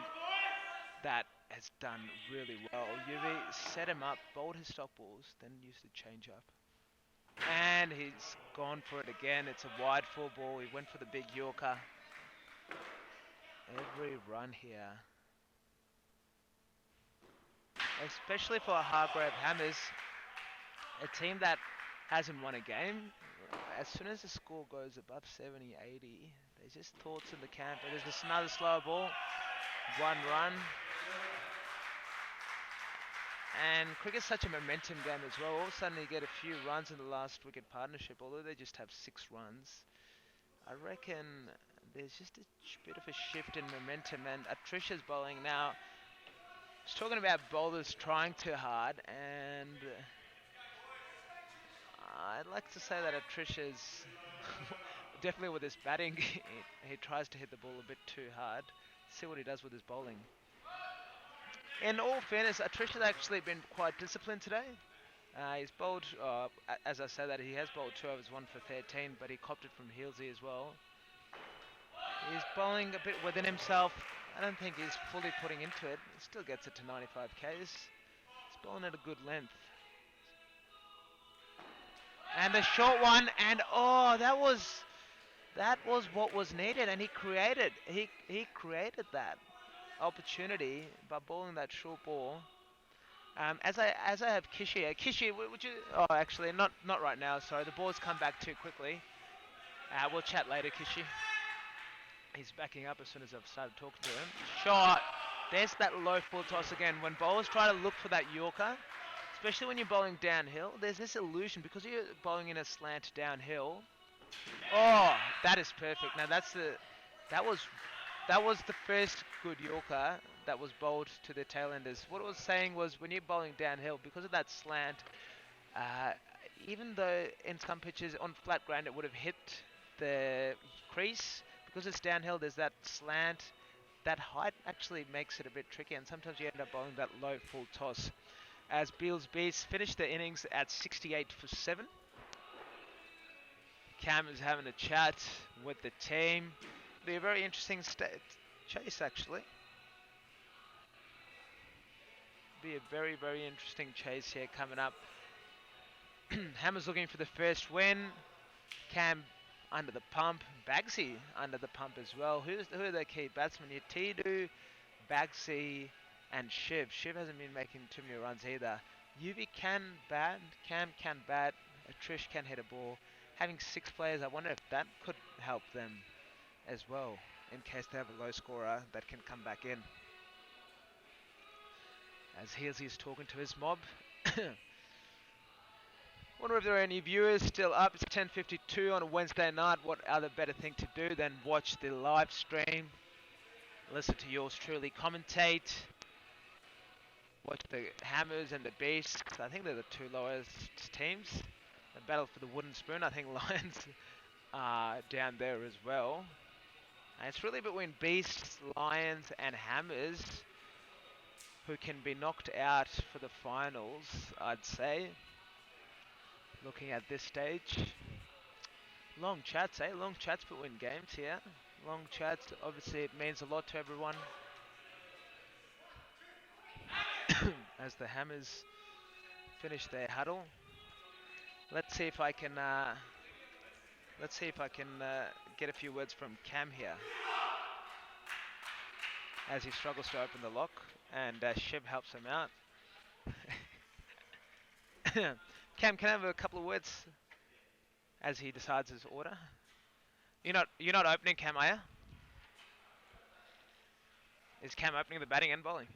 that has done really well. Yuvi set him up, bowled his stop balls, then used the change-up. And he's gone for it again. It's a wide full ball. He went for the big Yorker. Every run here. Especially for Hargave Hammers, a team that hasn't won a game. As soon as the score goes above 70, 80, there's just thoughts in the camp. And there's just another slow ball. 1 run. And cricket's such a momentum game as well. All of a sudden you get a few runs in the last wicket partnership, although they just have 6 runs. I reckon there's just a bit of a shift in momentum, and Atrisha's bowling now. I was talking about bowlers trying too hard, and I'd like to say that Atrisha's definitely with his batting, he tries to hit the ball a bit too hard. See what he does with his bowling. In all fairness, Atrisha's actually been quite disciplined today. He's bowled, as I said that, he has bowled 2 overs, 1 for 13, but he copped it from Healsey as well. He's bowling a bit within himself. I don't think he's fully putting into it. He still gets it to 95 Ks. He's bowling at a good length. And the short one, and oh, that was what was needed, and he created that opportunity by bowling that short ball. As I have Kishi here. Kishi, would you? Oh, actually, not right now. Sorry, the ball's come back too quickly. We'll chat later, Kishi. He's backing up as soon as I've started talking to him. Shot. There's that low full toss again. When bowlers try to look for that Yorker, especially when you're bowling downhill, there's this illusion because you're bowling in a slant downhill. Oh, that is perfect. Now that was the first good Yorker that was bowled to the tailenders. What I was saying was when you're bowling downhill, because of that slant, even though in some pitches on flat ground it would have hit the crease, because it's downhill, there's that slant. That height actually makes it a bit tricky, and sometimes you end up bowling that low full toss. As Beales Beasts finished the innings at 68 for 7. Cam is having a chat with the team. Be a very interesting chase, actually. Be a very, very interesting chase here coming up. Hammer's looking for the first win. Cam under the pump. Bagsy under the pump as well. Who are their key batsmen here? Tidu, Bagsy, and Shiv. Shiv hasn't been making too many runs either. Yuvi can bat. Cam can bat. Trish can hit a ball. Having 6 players, I wonder if that could help them as well, in case they have a low scorer that can come back in. As Healsey's talking to his mob. Wonder if there are any viewers still up. It's 10:52 on a Wednesday night. What other better thing to do than watch the live stream? Listen to yours truly commentate. Watch the Hammers and the Beasts. I think they're the 2 lowest teams. the battle for the wooden spoon. I think Lions are down there as well. And it's really between Beasts, Lions, and Hammers who can be knocked out for the finals, I'd say. Looking at this stage. Long chats, eh? Long chats between games here. Long chats, obviously it means a lot to everyone. As the Hammers finish their huddle. Let's see if I can get a few words from Cam here. As he struggles to open the lock and Shiv helps him out. Cam, can I have a couple of words as he decides his order? You're not opening, Cam, are you? Is Cam opening the batting and bowling?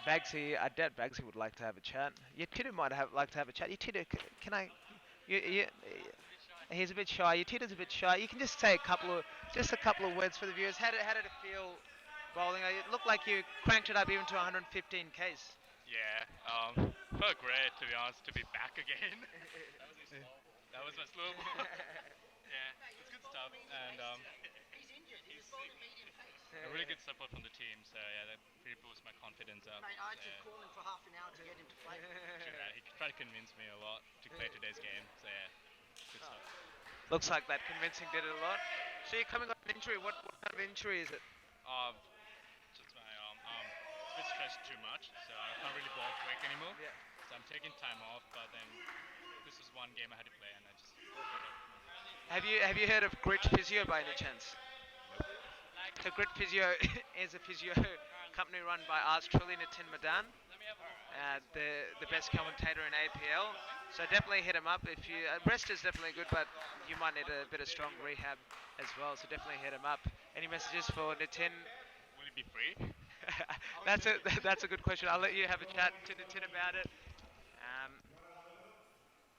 Bagsy, I doubt Bagsy would like to have a chat. Yetidu might like to have a chat. Yetidu, can I? He's a bit shy. Yetidu's a bit shy. You can just say a couple of words for the viewers. How did it feel bowling? It looked like you cranked it up even to 115 k's. Yeah, felt great to be honest to be back again. That was my slow ball. Yeah, it's good stuff, and a really good support from the team. So yeah, that really boosts my confidence up. Mate, I had to call him for half an hour to get him to play. He tried to convince me a lot to play today's game. So yeah, good stuff. Looks like that convincing did it a lot. So you're coming off an injury. What kind of injury is it? Just my arm. It's a bit stretched too much, so I can't really ball quick anymore. Yeah. So I'm taking time off, but then this was one game I had to play, and I just. Have you heard of Grit Physio by any chance? So Grit Physio is a physio company run by ours truly, Nitin Madan, the best commentator in APL. So definitely hit him up if you. Rest is definitely good, but you might need a bit of strong rehab as well. So definitely hit him up. Any messages for Nitin? Will it be free? That's a good question. I'll let you have a chat to Nitin about it.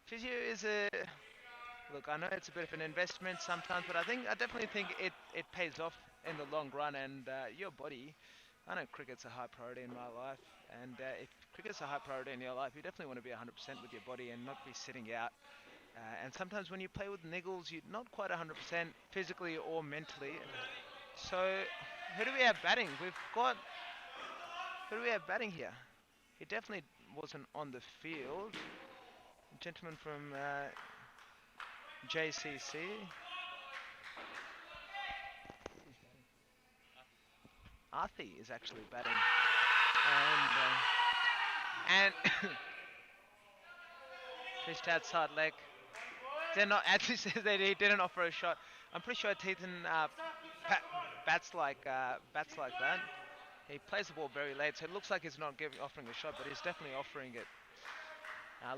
Physio is a. Look, I know it's a bit of an investment sometimes, but I definitely think it pays off in the long run. And your body, I know cricket's a high priority in my life, and if cricket's a high priority in your life, you definitely want to be 100% with your body and not be sitting out. And sometimes when you play with niggles, you're not quite 100% physically or mentally. So, who do we have batting? Who do we have batting here? He definitely wasn't on the field. A gentleman from JCC. Arthi is actually batting. And pitched outside leg. They're not actually says that he didn't offer a shot. I'm pretty sure Teton bats like that. He plays the ball very late, so it looks like he's not offering a shot, but he's definitely offering it.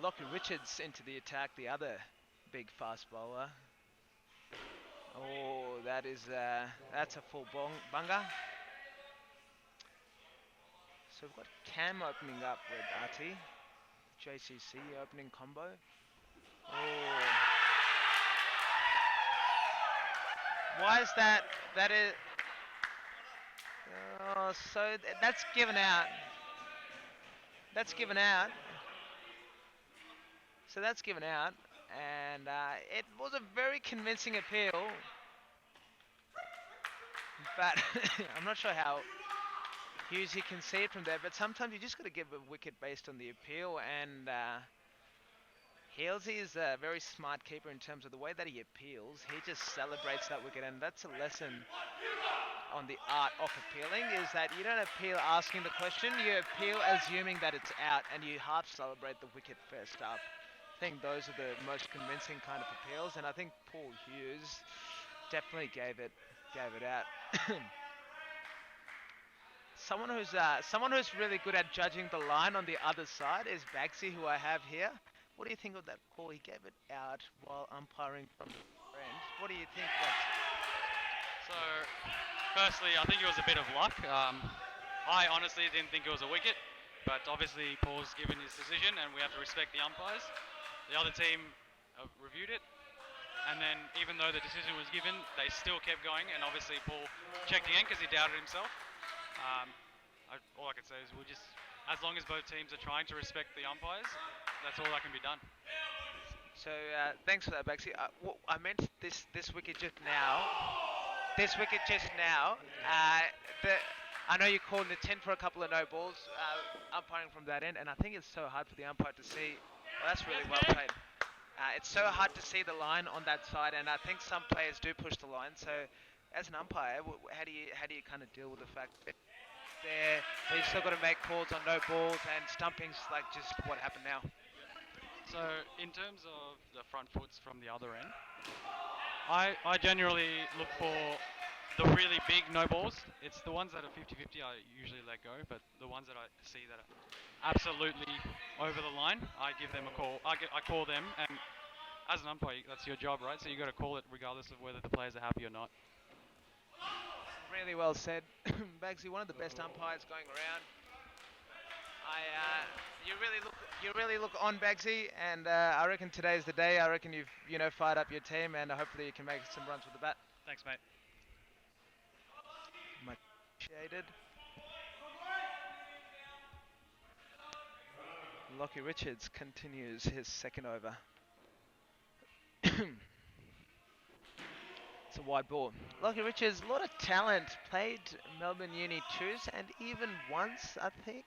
Lockie Richards into the attack, the other big fast bowler. Oh, that's a full bunga. So we've got Cam opening up with RT. JCC opening combo. Oh. Why is that? That is. Oh, so that's given out. That's given out. So that's given out. And it was a very convincing appeal. But I'm not sure how Hughes he can see it from there. But sometimes you just got to give a wicket based on the appeal. And Halesy is a very smart keeper in terms of the way that he appeals. He just celebrates that wicket. And that's a lesson on the art of appealing, is that you don't appeal asking the question. You appeal assuming that it's out. And you half celebrate the wicket first up. I think those are the most convincing kind of appeals, and I think Paul Hughes definitely gave it out. Someone who's really good at judging the line on the other side is Bagsy, who I have here. What do you think of that call? He gave it out while umpiring from the end. What do you think? So, firstly, I think it was a bit of luck. I honestly didn't think it was a wicket, but obviously Paul's given his decision, and we have to respect the umpires. The other team reviewed it, and then even though the decision was given, they still kept going, and obviously Paul checked again because he doubted himself. All I can say is we'll just as long as both teams are trying to respect the umpires, that's all that can be done. So thanks for that, Baxi. I meant this wicket just now. This wicket just now. I know you called the 10 for a couple of no balls, umpiring from that end, and I think it's so hard for the umpire to see. Well, that's really well played. It's so hard to see the line on that side, and I think some players do push the line. So, as an umpire, how do you kind of deal with the fact that they've still got to make calls on no balls and stumpings like just what happened now? So in terms of the front foots from the other end, I generally look for the really big no balls. It's the ones that are 50-50 I usually let go, but the ones that I see that are absolutely over the line, I give them a call. I call them, and as an umpire, that's your job, right? So you got to call it regardless of whether the players are happy or not. Really well said, Bagsy. One of the best umpires going around. You really look on, Bagsy, and I reckon today's the day. I reckon you've fired up your team, and hopefully you can make some runs with the bat. Thanks, mate. Much appreciated. Lockie Richards continues his second over. It's a wide ball. Lockie Richards, a lot of talent. Played Melbourne Uni twos and even once, I think.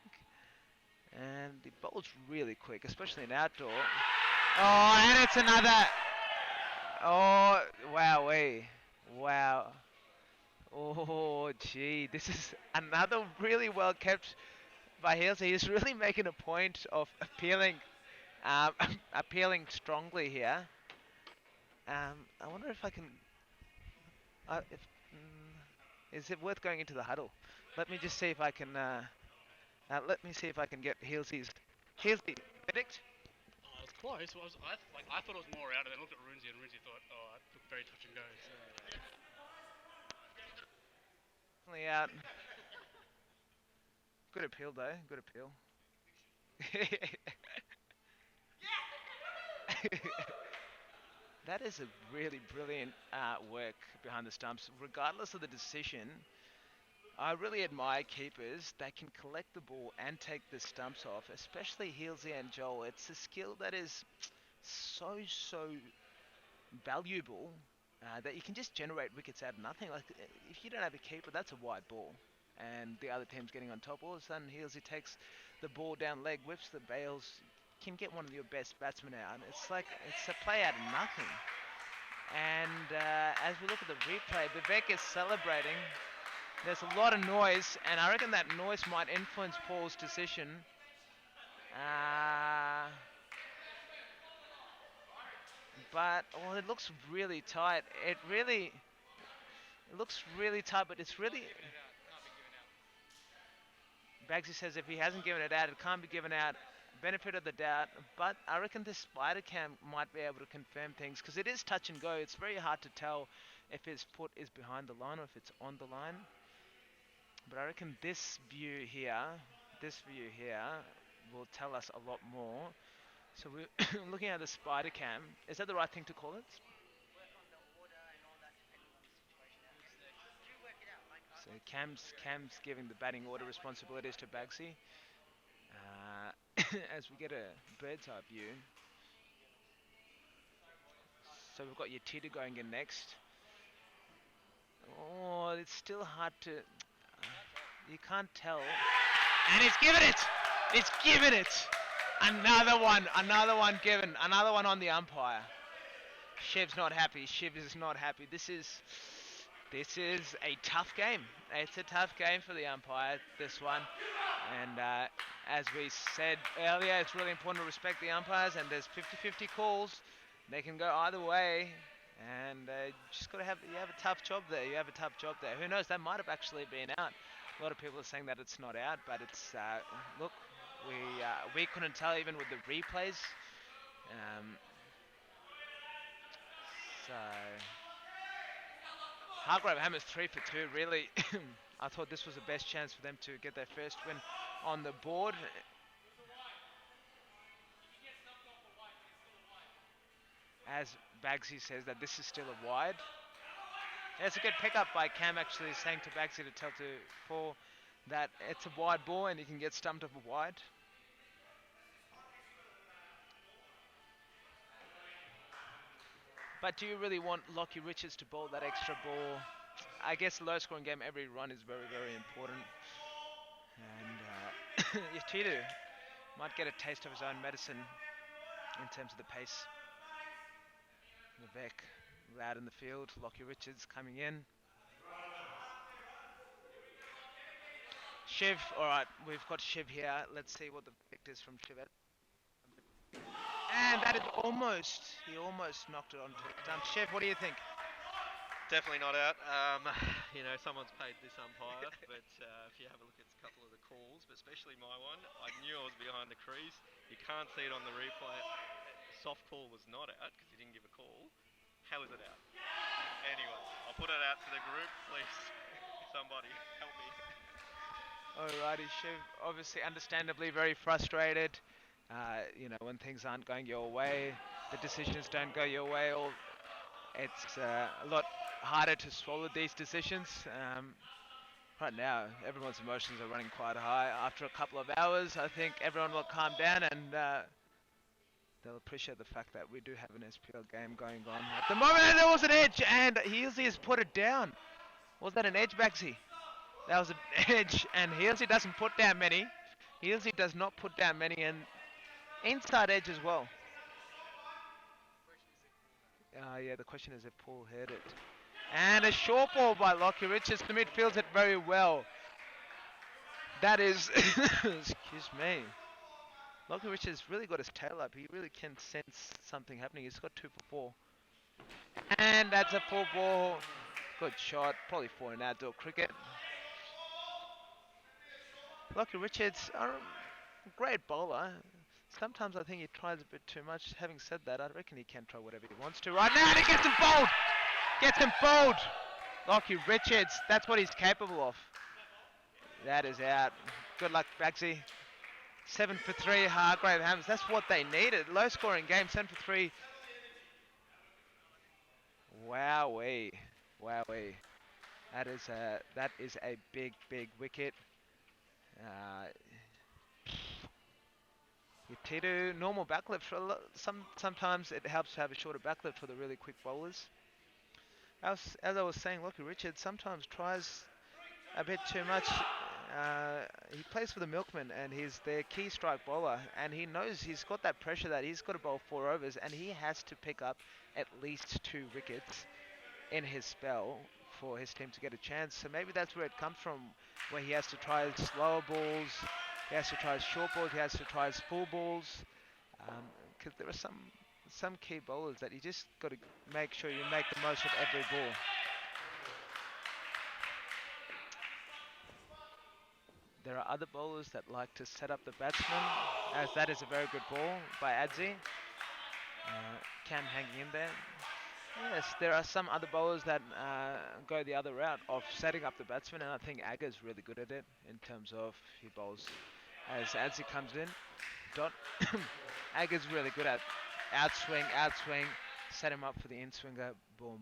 And the bowl's really quick, especially in outdoor. Oh, and it's another. Oh, wowee. Wow. Oh, gee. This is another really well kept by Beales. He's really making a point of appealing strongly here. I wonder if I can. Is it worth going into the huddle? Let me just see if I can. Let me see if I can get Healesy verdict. Oh, it was close. I thought it was more out, and then looked at Runzi, and Runzi thought, oh, it looked very touch and go. So. Definitely out. Good appeal though. Good appeal. That is a really brilliant work behind the stumps. Regardless of the decision, I really admire keepers that can collect the ball and take the stumps off, especially Healesy and Joel. It's a skill that is so valuable that you can just generate wickets out of nothing. Like if you don't have a keeper, that's a wide ball, and the other team's getting on top. All of a sudden, Healesy takes the ball down leg, whips the Beales, can get one of your best batsmen out. It's like it's a play out of nothing. And as we look at the replay, Vivek is celebrating. There's a lot of noise, and I reckon that noise might influence Paul's decision. But it looks really tight. It looks really tight, but it's really. Bagsy says if he hasn't given it out, it can't be given out. Benefit of the doubt, but I reckon this spider cam might be able to confirm things because it is touch and go. It's very hard to tell if his foot is behind the line or if it's on the line. But I reckon this view here will tell us a lot more. So we're looking at the spider cam. Is that the right thing to call it? So Cam's giving the batting order responsibilities to Bagsy. As we get a bird's eye view. So we've got Yatita going in next. Oh, it's still hard to. You can't tell. And he's given it! He's given it! Another one given. Another one on the umpire. Shiv's not happy. Shiv is not happy. This is a tough game. It's a tough game for the umpire, this one. And as we said earlier, it's really important to respect the umpires, and there's 50-50 calls. They can go either way, and just you have a tough job there. You have a tough job there. Who knows? That might have actually been out. A lot of people are saying that it's not out, but it's look. We couldn't tell even with the replays. So Hargave hammers 3 for 2. Really, I thought this was the best chance for them to get their first win on the board. As Bagsy says that this is still a wide. It's a good pickup by Cam actually saying to Bagsy to tell to Paul that it's a wide ball and you can get stumped up wide. But do you really want Lockie Richards to bowl that extra ball? I guess low scoring game, every run is very, very important. And Yatidu might get a taste of his own medicine in terms of the pace. Vivek loud in the field. Lockie Richards coming in. Shiv, alright, we've got Shiv here. Let's see what the verdict is from Shiv. And that is almost, he almost knocked it onto it. Shiv, what do you think? Definitely not out. You know, someone's paid this umpire, but if you have a look at a couple of the calls, but especially my one, I knew I was behind the crease. You can't see it on the replay. Soft call was not out because he didn't give a call. How is it out? Anyway, I'll put it out to the group, please. Somebody help me. Alrighty, Shiv, obviously understandably very frustrated. You know, when things aren't going your way, the decisions don't go your way, or it's a lot harder to swallow these decisions. Right now, everyone's emotions are running quite high. After a couple of hours, I think everyone will calm down and they'll appreciate the fact that we do have an SPL game going on at the moment. And there was an edge, and Healsey has put it down. Was that an edge, Baxi? That was an edge, and Healsey doesn't put down many. Healsey does not put down many, and inside edge as well. Yeah, the question is if Paul heard it. And a short ball by Lockie Richards. The midfields it very well. That is, excuse me. Lockie Richards really got his tail up. He really can sense something happening. He's got 2 for 4. And that's a full ball. Good shot. Probably 4 in outdoor cricket. Lockie Richards, a great bowler. Sometimes I think he tries a bit too much. Having said that, I reckon he can try whatever he wants to right now. And he gets him bowled! Gets him bowled! Lockie Richards, that's what he's capable of. That is out. Good luck, Bagsy. 7 for 3, Hargrave Hammers. That's what they needed. Low scoring game, 7 for 3. Wowee. Wowee. That is a big, big wicket. Yatidu, normal backlift for sometimes it helps to have a shorter backlift for the really quick bowlers. As I was saying, Lockie Richards sometimes tries a bit too much. He plays for the Milkmen and he's their key strike bowler, and he knows he's got that pressure that he's got to bowl 4 overs and he has to pick up at least 2 wickets in his spell for his team to get a chance. So maybe that's where it comes from, where he has to try slower balls, he has to try short balls, he has to try full balls, because there are some key bowlers that you just got to make sure you make the most of every ball. There are other bowlers that like to set up the batsman, as that is a very good ball by Adzi. Cam hanging in there. Yes, there are some other bowlers that go the other route of setting up the batsman, and I think Aga's really good at it in terms of he bowls as Adzi comes in. Aga's really good at outswing, set him up for the in-swinger, boom.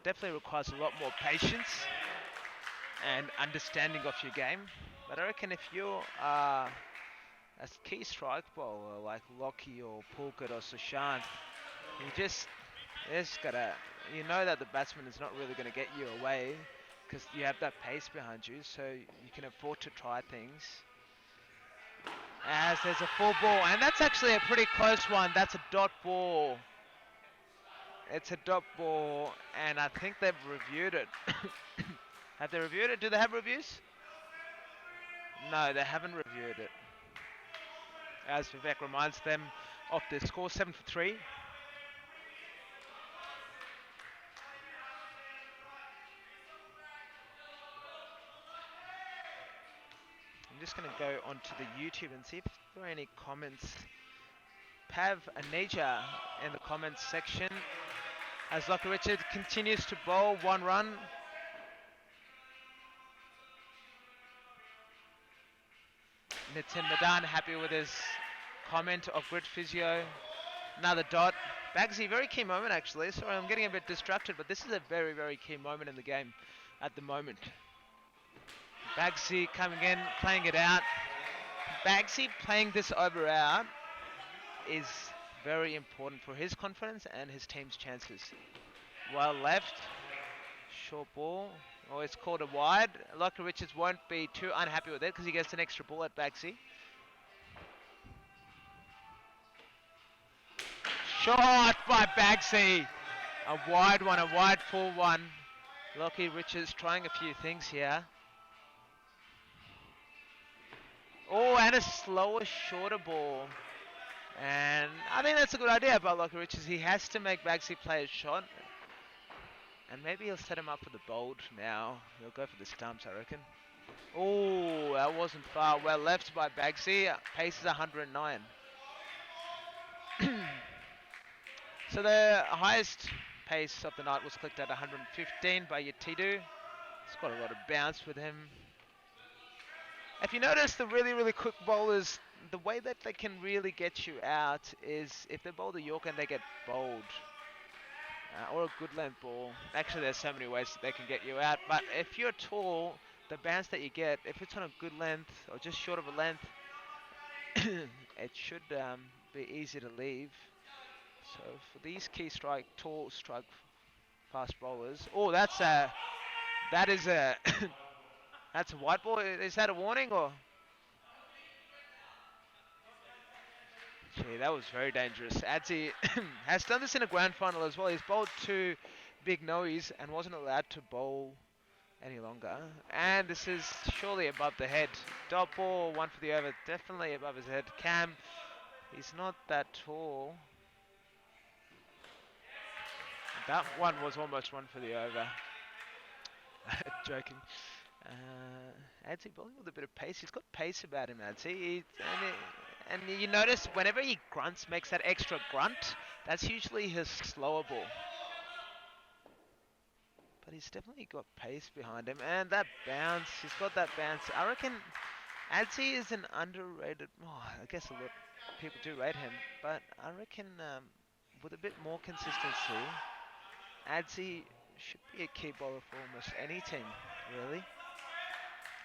Definitely requires a lot more patience and understanding of your game. But I reckon if you are a key strike bowler like Lockie or Pulkit or Sushant, you just gotta, you know that the batsman is not really going to get you away because you have that pace behind you, so you can afford to try things. As there's a full ball, and that's actually a pretty close one. That's a dot ball. It's a dot ball, and I think they've reviewed it. Have they reviewed it? Do they have reviews? No, they haven't reviewed it. As Vivek reminds them of the score, 7 for 3. I'm just going to go onto the YouTube and see if there are any comments. Pav Aneja in the comments section. As Lockie Richards continues to bowl 1 run. Nitin Madan happy with his comment of Grit Physio. Another dot. Bagsy, very key moment actually. Sorry, I'm getting a bit distracted, but this is a very, very key moment in the game at the moment. Bagsy coming in, playing it out. Bagsy playing this over out is very important for his confidence and his team's chances. Well left, short ball. Oh, it's called a wide. Lockie Richards won't be too unhappy with it because he gets an extra ball at Bagsy. Shot by Bagsy. A wide full one. Lockie Richards trying a few things here. Oh, and a slower, shorter ball. And I think that's a good idea about Lockie Richards. He has to make Bagsy play a shot. And maybe he'll set him up for the bold now. He'll go for the stumps, I reckon. Oh, that wasn't far. Well left by Bagsy. Pace is 109. So the highest pace of the night was clicked at 115 by Yatidu. He's got a lot of bounce with him. If you notice, the really quick bowlers, the way that they can really get you out is if they bowl the Yorker and they get bowled. Or a good length ball. Actually, there's so many ways that they can get you out. But if you're tall, the bounce that you get, if it's on a good length or just short of a length, it should be easy to leave. So for these key strike, tall strike, fast bowlers. Oh, that is a that's a white ball. Is that a warning or? Gee, that was very dangerous. Adzi has done this in a grand final as well. He's bowled 2 big noes and wasn't allowed to bowl any longer. And this is surely above the head. Dot ball, 1 for the over, definitely above his head. Cam, he's not that tall. That one was almost 1 for the over. Joking. Adzi bowling with a bit of pace. He's got pace about him, Adzi. And you notice whenever he grunts, makes that extra grunt, that's usually his slower ball. But he's definitely got pace behind him. And that bounce, he's got that bounce. I reckon Adzi is an underrated, I guess a lot of people do rate him, but I reckon with a bit more consistency, Adzi should be a key bowler for almost any team, really.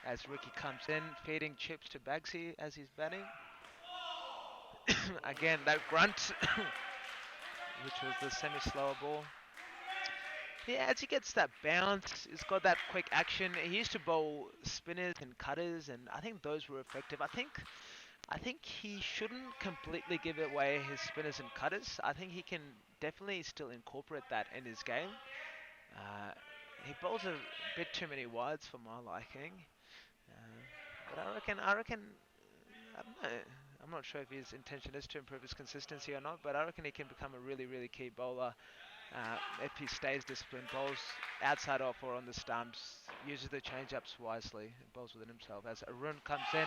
As Ricky comes in, feeding chips to Bagsy as he's batting. Again, that grunt, which was the semi-slower ball. Yeah, as he gets that bounce, he's got that quick action. He used to bowl spinners and cutters, and I think those were effective. I think he shouldn't completely give away his spinners and cutters. I think he can definitely still incorporate that in his game. He bowls a bit too many wides for my liking. But I reckon, I don't know. I'm not sure if his intention is to improve his consistency or not, but I reckon he can become a really key bowler if he stays disciplined, bowls outside off or on the stumps, uses the change-ups wisely, bowls within himself. As Arun comes in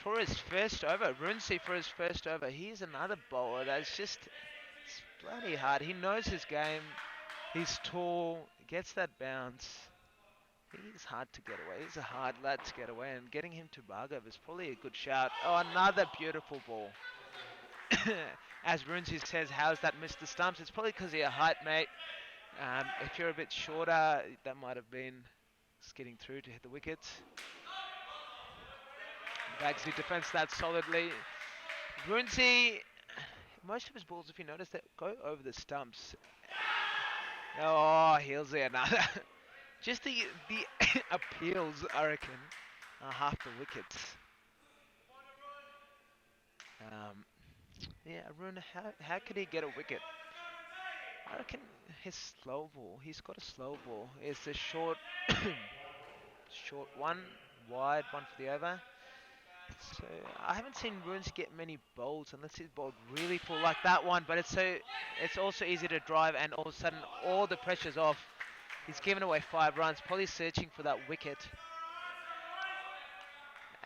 for his first over, Runsi for his first over, he's another bowler that's just bloody hard. He knows his game, he's tall, gets that bounce. He's hard to get away. He's a hard lad to get away, and getting him to Hargave is probably a good shout. Oh, another beautiful ball. As Runzi says, how's that missed the stumps? It's probably because of your height, mate. If you're a bit shorter, that might have been skidding through to hit the wickets. Bagsy defends that solidly. Runzi, most of his balls, if you notice, that go over the stumps. Oh, heels there, another. Just the appeals, I reckon, are half the wickets. Yeah, Arun, how could he get a wicket? I reckon his slow ball. He's got a slow ball. It's a short, short one, wide one for the over. So I haven't seen Runes get many bowls unless he's bowled really full like that one. But it's also easy to drive, and all of a sudden all the pressure's off. He's given away 5 runs, probably searching for that wicket.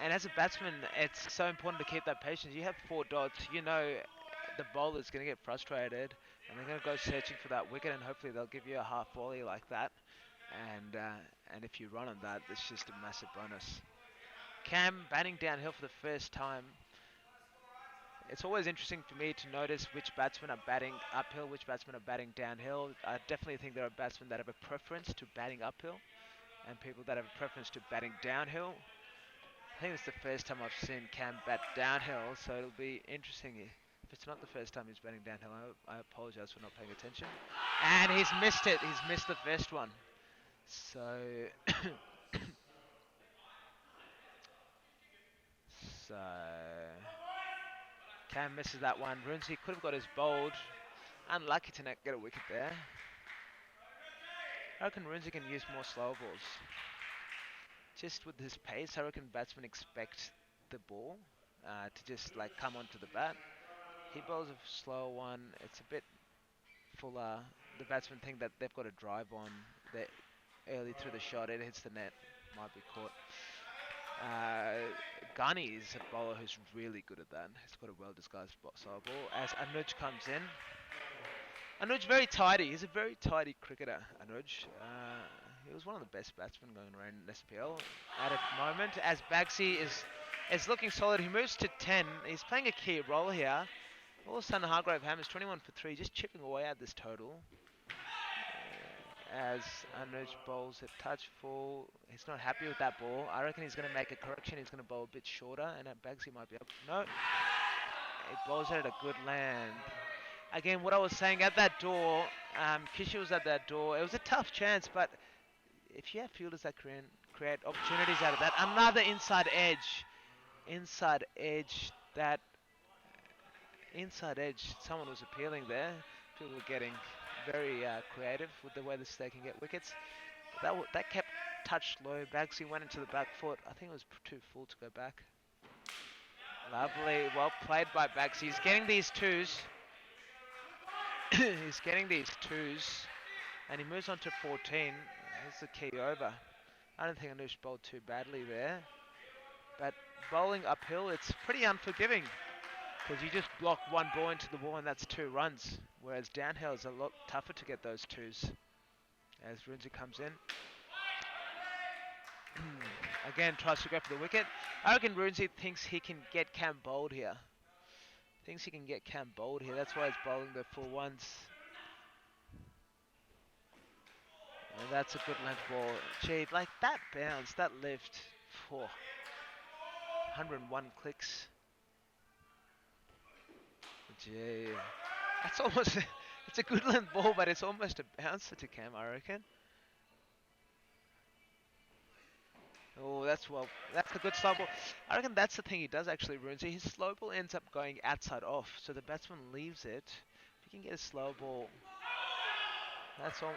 And as a batsman, it's so important to keep that patience. You have 4 dots, you know the bowler's going to get frustrated, and they're going to go searching for that wicket, and hopefully they'll give you a half volley like that. And if you run on that, it's just a massive bonus. Cam batting downhill for the first time. It's always interesting for me to notice which batsmen are batting uphill, which batsmen are batting downhill. I definitely think there are batsmen that have a preference to batting uphill, and people that have a preference to batting downhill. I think it's the first time I've seen Cam bat downhill, so it'll be interesting if it's not the first time he's batting downhill. I apologise for not paying attention. And he's missed it. He's missed the first one. So, so Cam misses that one. Runzi could have got his bowled. Unlucky to not get a wicket there. I reckon Runzi can use more slow balls. Just with his pace, I reckon batsmen expect the ball to just like come onto the bat. He bowls a slow one. It's a bit fuller. The batsmen think that they've got a drive on. Early through the shot, it hits the net. Might be caught. Gunny is a bowler who's really good at that. He's got a well-disguised slow ball. As Anuj comes in. Anuj very tidy. He's a very tidy cricketer, Anuj. He was one of the best batsmen going around in SPL at a moment. As Bagsi is looking solid, he moves to 10. He's playing a key role here. All of a sudden, Hargave hammers 21 for 3, just chipping away at this total. As Anuj bowls a touch full. He's not happy with that ball. I reckon he's going to make a correction. He's going to bowl a bit shorter, and Bagsi might be up. No. He bowls it at a good land. Again, what I was saying at that door, Kishi was at that door. It was a tough chance, but if you have fielders that create opportunities out of that, another inside edge. Inside edge. Someone was appealing there. People were getting very creative with the way they can get wickets. That kept touched low. Bagsi went into the back foot. I think it was too full to go back. Lovely. Well played by Bagsi. He's getting these twos. He's getting these twos. And he moves on to 14. That's the key over. I don't think Anush bowled too badly there. But bowling uphill, it's pretty unforgiving. Because you just block one ball into the wall and that's 2 runs. Whereas downhill is a lot tougher to get those twos. As Runzi comes in. Again, tries to go for the wicket. I reckon Runzi thinks he can get Cam bowled here. That's why he's bowling the full ones. And that's a good length ball. Gee, like that bounce, that lift. 101 clicks. Gee, that's almost, it's a good length ball, but it's almost a bouncer to Cam, I reckon. Oh, that's a good slow ball. I reckon that's the thing he does actually, Runzi. His slow ball ends up going outside off, so the batsman leaves it. If he can get a slow ball,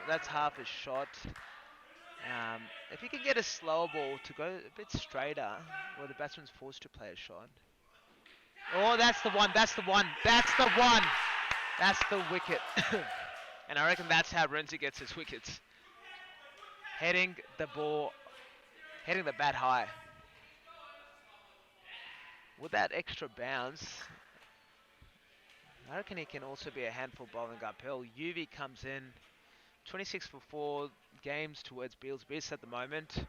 that's half his shot. If you can get a slow ball to go a bit straighter, where the batsman's forced to play a shot. Oh, that's the one. That's the wicket. And I reckon that's how Runzi gets his wickets. Heading the bat high. With that extra bounce, I reckon he can also be a handful bowling uphill. UV comes in. 26 for 4 games towards Beales at the moment.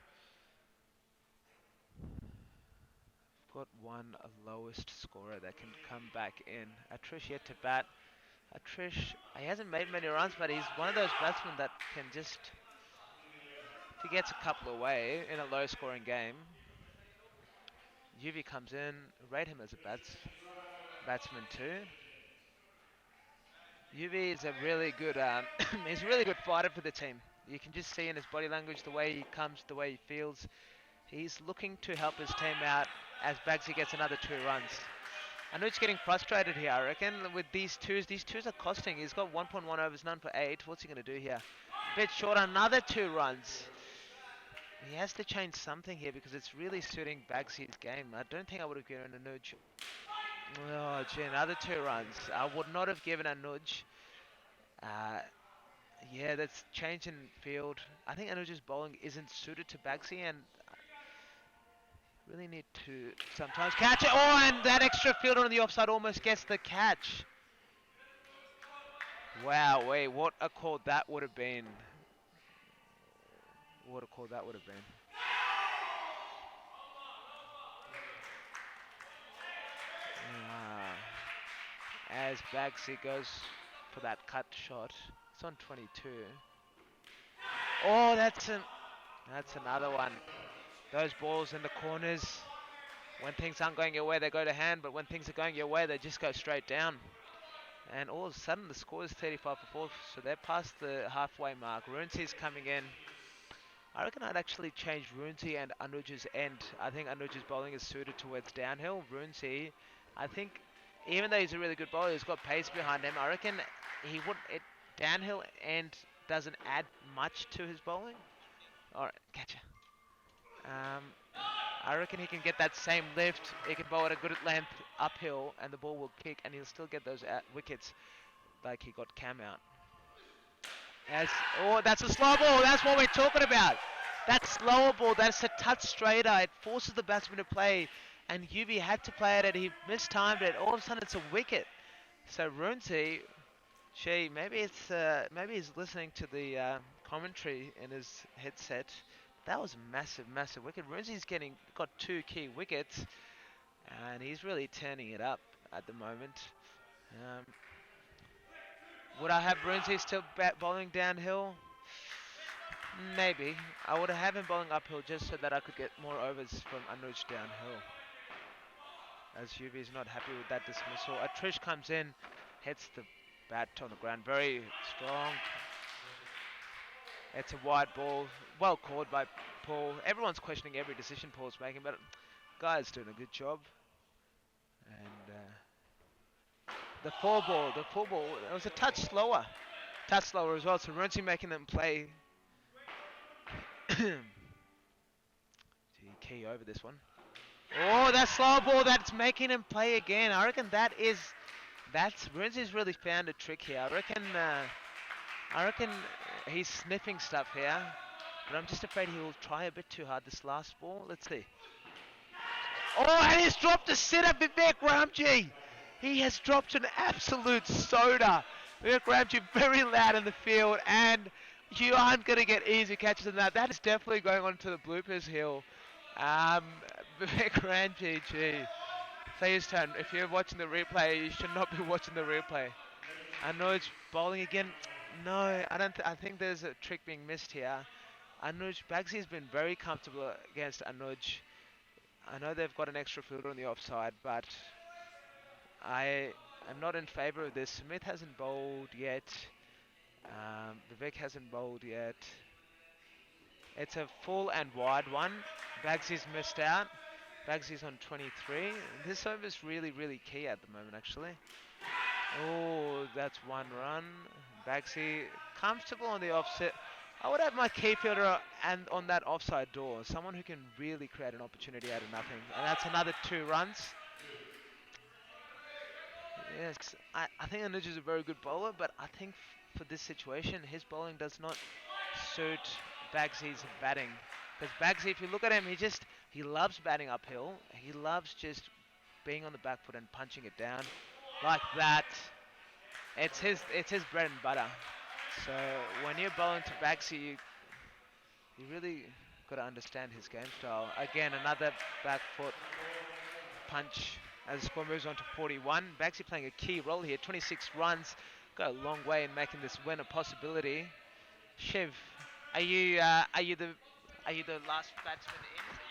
Got one lowest scorer that can come back in. Atrish yet to bat. Atrish, he hasn't made many runs, but he's one of those batsmen that can just, if he gets a couple away in a low scoring game. UV comes in, rate him as a batsman too. UV is a really good, he's a really good fighter for the team. You can just see in his body language, the way he comes, the way he feels. He's looking to help his team out as Bagsi gets another 2 runs. I know he's getting frustrated here, I reckon, with these twos. These twos are costing. He's got 1.1 overs, none for 8. What's he going to do here? A bit short, another 2 runs. He has to change something here because it's really suiting Bagsi's game. I don't think I would have given a nudge. Oh, gee, another 2 runs. I would not have given a nudge. Yeah, that's change in field. I think Anuj's bowling isn't suited to Bagsi, and really need to sometimes catch it. Oh, and that extra fielder on the offside almost gets the catch. Wow, wait, what a call that would have been. What a call that would have been. As Bagsi goes for that cut shot. It's on 22. Oh, That's another one. Those balls in the corners, when things aren't going your way, they go to hand, but when things are going your way, they just go straight down. And all of a sudden, the score is 35 for 4, so they're past the halfway mark. Runesi's coming in. I reckon I'd actually change Runesi and Anuja's end. I think Anuja's bowling is suited towards downhill. Runesi, I think, even though he's a really good bowler, he's got pace behind him. I reckon he would downhill end doesn't add much to his bowling. All right, catcher. I reckon he can get that same lift. He can bowl at a good length uphill, and the ball will kick, and he'll still get those wickets like he got Cam out. That's a slow ball. That's what we're talking about. That slower ball, that's a touch straighter. It forces the batsman to play, and Yubi had to play it, and he mistimed it. All of a sudden, it's a wicket. So Runesi, maybe he's listening to the commentary in his headset. That was a massive, massive wicket. Runesi's got 2 key wickets, and he's really turning it up at the moment. Would I have Runesi still bowling downhill? Maybe. I would have him bowling uphill just so that I could get more overs from Anuj downhill. As Yubi is not happy with that dismissal. Trish comes in, hits the bat on the ground. Very strong. It's a wide ball. Well called by Paul. Everyone's questioning every decision Paul's making, but guy's doing a good job. And the 4 ball, it was a touch slower. As well, so Runesi making them play. Key over this one. Oh, that slow ball, that's making him play again. I reckon Runesi's really found a trick here. I reckon he's sniffing stuff here, but I'm just afraid he'll try a bit too hard this last ball. Let's see. Oh, and he's dropped a sitter, Vivek Ramji. He has dropped an absolute soda. Vivek Ramji very loud in the field, and you aren't going to get easy catches than that. That is definitely going on to the bloopers hill. Vivek Ramji, gee. Player's turn. If you're watching the replay, you should not be watching the replay. Anuj bowling again. No, I think there's a trick being missed here. Bagsy's been very comfortable against Anuj. I know they've got an extra fielder on the offside, but I am not in favour of this. Smith hasn't bowled yet. Vivek hasn't bowled yet. It's a full and wide one. Bagsy's missed out. Bagsy's on 23. This over is really, really key at the moment, actually. Oh, that's 1 run. Bagsy comfortable on the offset. I would have my key fielder and on that offside door. Someone who can really create an opportunity out of nothing. And that's another 2 runs. Yes, I think Anuj is a very good bowler, but I think for this situation, his bowling does not suit Bagsy's batting. Because Bagsy, if you look at him, he loves batting uphill. He loves just being on the back foot and punching it down like that. It's his bread and butter. So when you're bowling to Bagsy, you really got to understand his game style. Again, another back foot punch as the score moves on to 41. Bagsy playing a key role here. 26 runs, go a long way in making this win a possibility. Shiv, are you the last batsman in?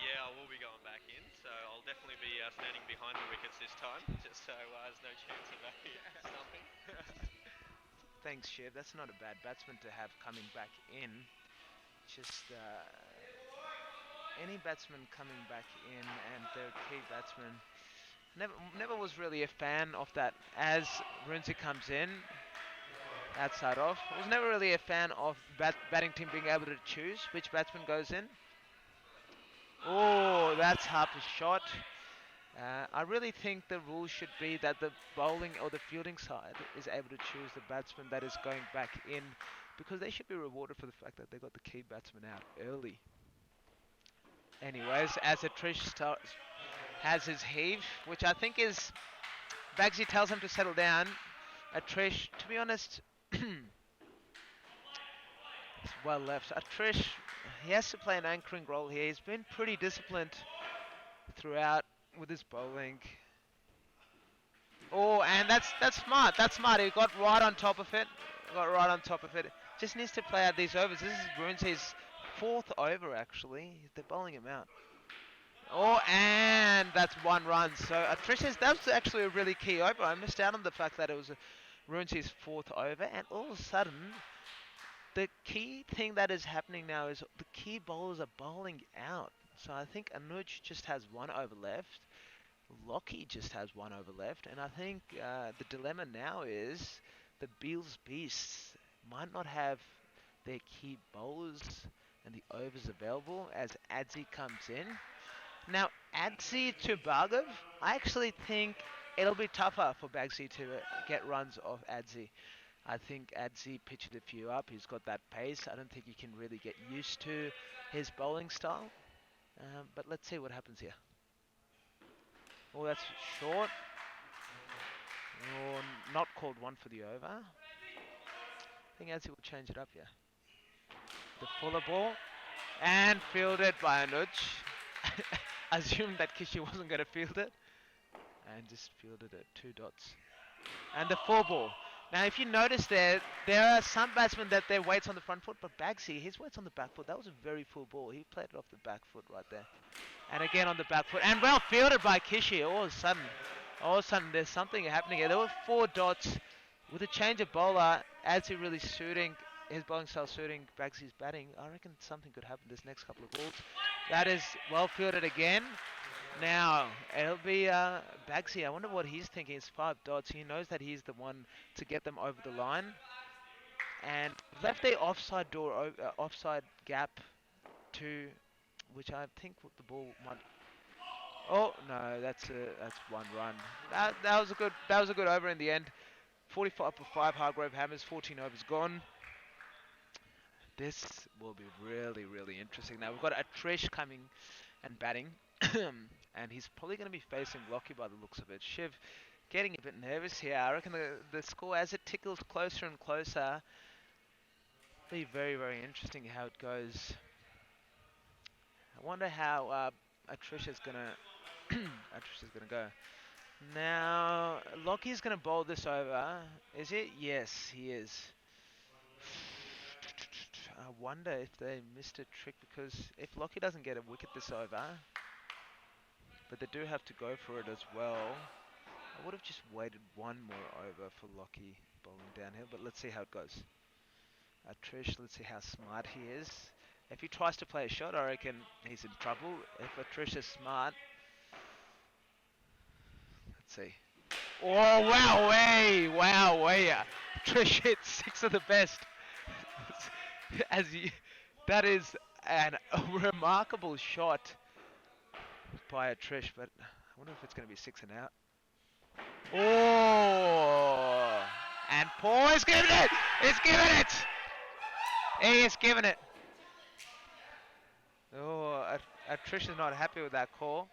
Yeah, I will be going back in, so I'll definitely be standing behind the wickets this time, just so there's no chance of stumping. Thanks, Shiv. That's not a bad batsman to have coming back in. Just any batsman coming back in and their key batsman. Never was really a fan of that. As Runesi comes in, that side off. I was never really a fan of batting team being able to choose which batsman goes in. Oh, that's Harper's shot. I really think the rule should be that the bowling or the fielding side is able to choose the batsman that is going back in, because they should be rewarded for the fact that they got the key batsman out early. Anyways, as Trish has his heave, which I think is Bagsy tells him to settle down. Trish, to be honest, it's well left. Trish, he has to play an anchoring role here. He's been pretty disciplined throughout with his bowling. Oh, and that's smart. That's smart. He got right on top of it. Just needs to play out these overs. This is Runesi's fourth over actually. They're bowling him out. Oh, and that's 1 run. So Atricious, that was actually a really key over. I missed out on the fact that it was Ruinsy's fourth over, and all of a sudden, the key thing that is happening now is the key bowlers are bowling out. So I think Anuj just has 1 over left. Lockie just has 1 over left, and I think the dilemma now is the Beales Beasts might not have their key bowlers and the overs available as Adzi comes in. Now, Adzi to Bhargav, I actually think it'll be tougher for Bagsy to get runs off Adzi. I think Adzi pitched a few up. He's got that pace. I don't think you can really get used to his bowling style. But let's see what happens here. Oh, that's short. Oh, not called 1 for the over. I think Adzi will change it up here. The fuller ball. And fielded by Anuj. Assumed that Kishi wasn't going to field it. And just fielded it 2 dots. And the full ball. Now, if you notice there are some batsmen that their weight's on the front foot, but Bagsy, his weight's on the back foot. That was a very full ball. He played it off the back foot right there. And again on the back foot. And well fielded by Kishi. All of a sudden, there's something happening here. There were 4 dots with a change of bowler. Adzi really suiting, his bowling style suiting Bagsy's batting. I reckon something could happen this next couple of balls. That is well fielded again. Now, it'll be Bagsy. I wonder what he's thinking. It's 5 dots. He knows that he's the one to get them over the line. And left the offside door, offside gap to, which I think the ball might. Oh no, that's 1 run. That was a good over in the end. 45 for 5 Hargrave Hammers. 14 overs gone. This will be really, really interesting. Now we've got Atrish coming and batting. And he's probably going to be facing Lockie by the looks of it. Shiv getting a bit nervous here. I reckon the score, as it tickles closer and closer, be very, very interesting how it goes. I wonder how Atrish is going to go. Now, Lockie's going to bowl this over. Is it? Yes, he is. I wonder if they missed a trick, because if Lockie doesn't get a wicket this over, but they do have to go for it as well, I would have just waited 1 more over for Lockie bowling downhill, but let's see how it goes. Trish, let's see how smart he is. If he tries to play a shot, I reckon he's in trouble. If Trish is smart, let's see. Oh, wow, way. Trish hit 6 of the best. That is a remarkable shot by Trish, but I wonder if it's going to be 6 and out. Oh, and Paul is giving it. He's giving it. He is giving it. Oh, Trish is not happy with that call.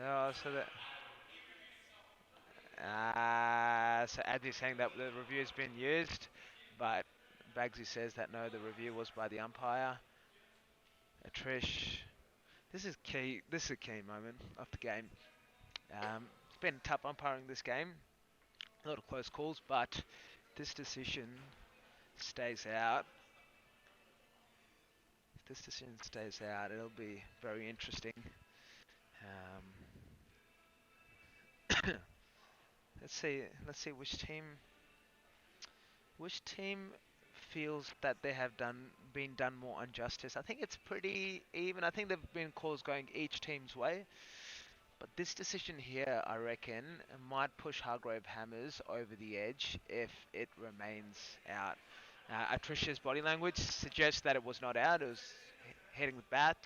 Oh, so Addy's saying that the review has been used, but Bagsy says that no, the review was by the umpire. Trish, this is key. This is a key moment of the game. It's been tough umpiring this game. A lot of close calls, but this decision stays out. If this decision stays out, it'll be very interesting. Let's see which team feels that they have been done more injustice. I think it's pretty even. I think there've been calls going each team's way. But this decision here, I reckon, might push Hargrave Hammers over the edge if it remains out. Atricia's body language suggests that it was not out. It was hitting the bat.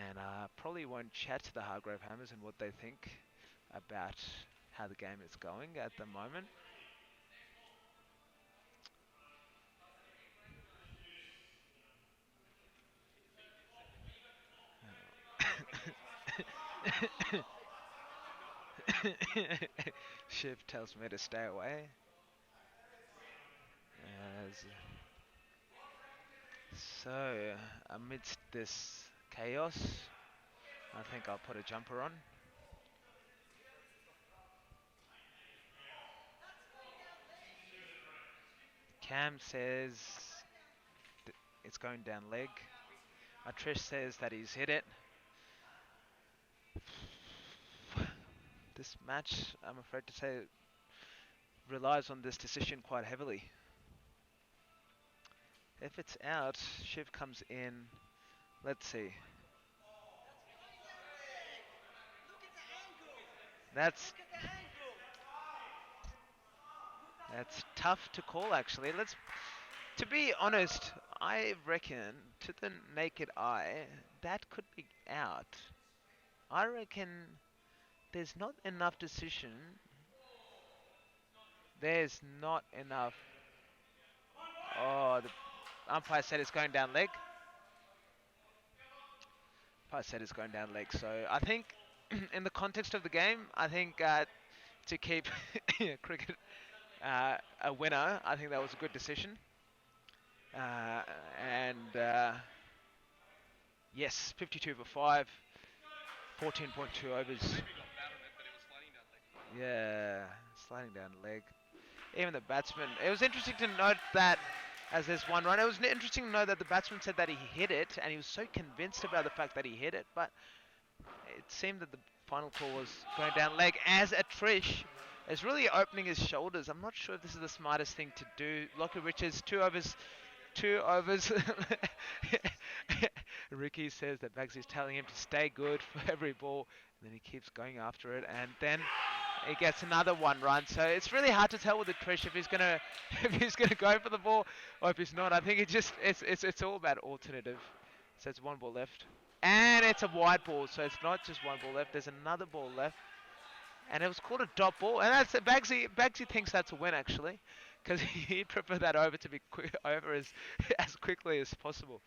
And probably won't chat to the Hargrave Hammers and what they think about how the game is going at the moment. Shiv tells me to stay away. So, amidst this chaos, I think I'll put a jumper on. Cam says it's going down leg. Trish says that he's hit it. This match, I'm afraid to say, relies on this decision quite heavily. If it's out, Shiv comes in. Let's see. That's tough to call, actually. To be honest, I reckon to the naked eye that could be out. I reckon there's not enough decision. There's not enough. Oh, the umpire said it's going down leg. Umpire said it's going down leg. So I think, in the context of the game, I think to keep cricket a winner, I think that was a good decision. Yes, 52 for 5, 14.2 overs. Yeah, sliding down leg. Even the batsman. It was interesting to note that as there's one run, it was interesting to know that the batsman said that he hit it, and he was so convinced about the fact that he hit it, but it seemed that the final call was going down leg as Trish is really opening his shoulders. I'm not sure if this is the smartest thing to do. Lockie Richards, 2 overs. 2 overs. Ricky says that Bagsy's telling him to stay good for every ball, and then he keeps going after it, and then he gets another 1 run. So it's really hard to tell with the Trish if he's gonna go for the ball or if he's not. I think it's all about alternative. So it's 1 ball left, and it's a wide ball. So it's not just 1 ball left. There's another ball left, and it was called a dot ball. And that's Bagsy. Bagsy thinks that's a win actually, because he'd prefer that over to be over as quickly as possible.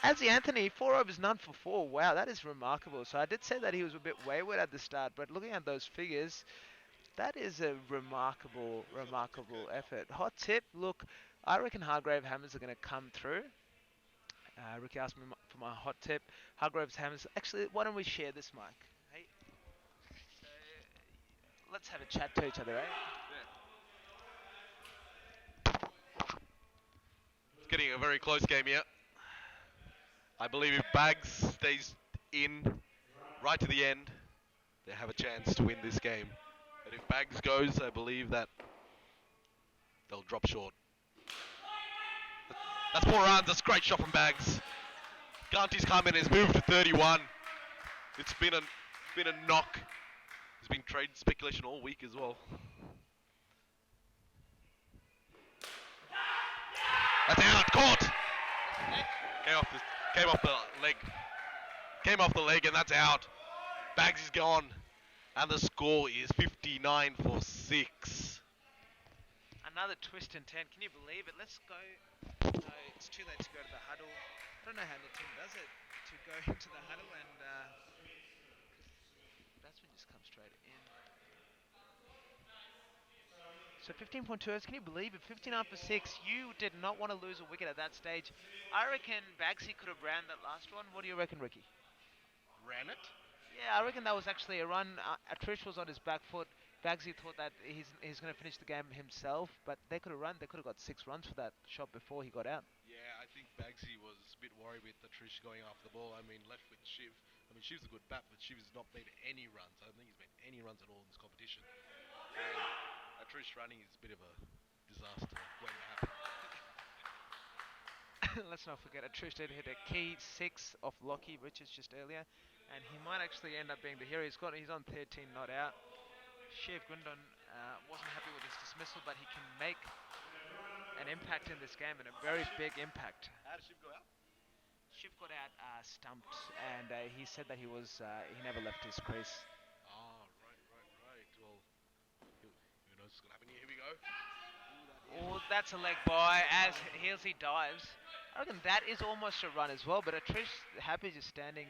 Azzy Anthony, 4 overs, none for 4. Wow, that is remarkable. So I did say that he was a bit wayward at the start, but looking at those figures, that is a remarkable effort. Hot tip, look, I reckon Hargrave hammers are going to come through. Ricky asked me for my hot tip. Hargrave's hammers. Actually, why don't we share this mic? Hey, so let's have a chat to each other, eh? It's getting a very close game here. I believe if Bags stays in right to the end, they have a chance to win this game. But if Bags goes, I believe that they'll drop short. That's 4 runs. That's a great shot from Bags. Ganti's come in and has moved to 31. It's been a knock. There's been trade speculation all week as well. That's out. Caught. Came off the leg. Came off the leg and that's out. Bags is gone. And the score is 59 for 6. Another twist in 10. Can you believe it? Let's go. No, it's too late to go to the huddle. I don't know how the team does it to go into the huddle and batsman just comes straight in. So 15.2 overs, can you believe it? 59 for 6. You did not want to lose a wicket at that stage. I reckon Bagsy could have ran that last one. What do you reckon, Ricky? Ran it? Yeah, I reckon that was actually a run. Trish was on his back foot. Bagsy thought that he's going to finish the game himself, but they could have run. They could have got 6 runs for that shot before he got out. Yeah, I think Bagsy was a bit worried with the Trish going after the ball. I mean, left with Shiv. I mean, Shiv's a good bat, but Shiv has not made any runs. I don't think he's made any runs at all in this competition. And Trish running is a bit of a disaster waiting to happen. Let's not forget, Trish did hit a key 6 off Lockie Richards just earlier, and he might actually end up being the hero. He's on 13 not out. Shiv Gundon wasn't happy with his dismissal, but he can make an impact in this game, and a very big impact. How did Shiv go out? Shiv got out stumped, and he said that he never left his crease. Oh, right. Well, who knows what's going to happen here? Here we go. Oh, that's a leg by as Healesy dives. I reckon that is almost a run as well, but Trish happy just standing.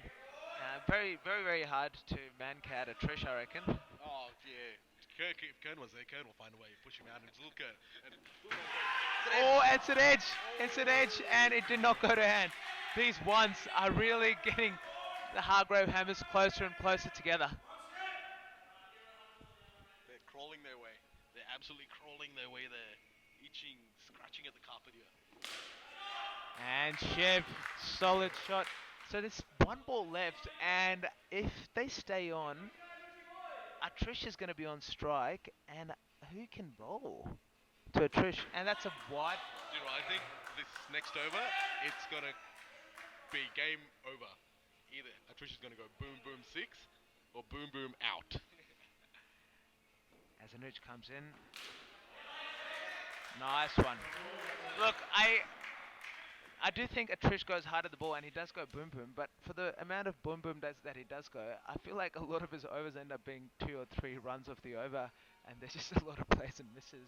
Very hard to man-cat Trish, I reckon. Oh, yeah. If Kern was there, Kern will find a way to push him out. And it's a little Kern. Oh, it's an edge. It's an edge, and it did not go to hand. These ones are really getting the Hargrave hammers closer and closer together. They're crawling their way. They're absolutely crawling their way there. itching, scratching at the carpet here. And Shiv, solid shot. So there's one ball left, and if they stay on, Atrish is going to be on strike, and who can bowl to Atrish? And that's a wide. You know, I think this next over, it's going to be game over. Either Atrish is going to go boom, boom, 6, or boom, boom, out. As Anuj comes in. Nice one. Look, I do think Atrish goes hard at the ball, and he does go boom boom, but for the amount of boom boom that he does go, I feel like a lot of his overs end up being 2 or 3 runs off the over, and there's just a lot of plays and misses.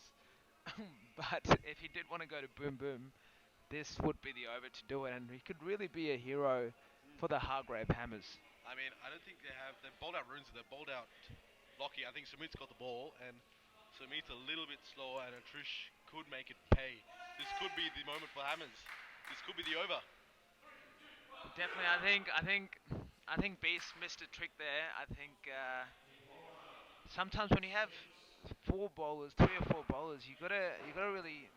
But if he did want to go to boom boom, this would be the over to do it, and he could really be a hero for the Hargrave Hammers. I mean, I don't think they've bowled out Runes, they've bowled out Lockie. I think Sumit's got the ball, and Sumit's a little bit slower, and Atrish could make it pay. This could be the moment for Hammers. This could be the over. Definitely, I think Beast missed a trick there. I think sometimes when you have 4 bowlers, 3 or 4 bowlers, you gotta really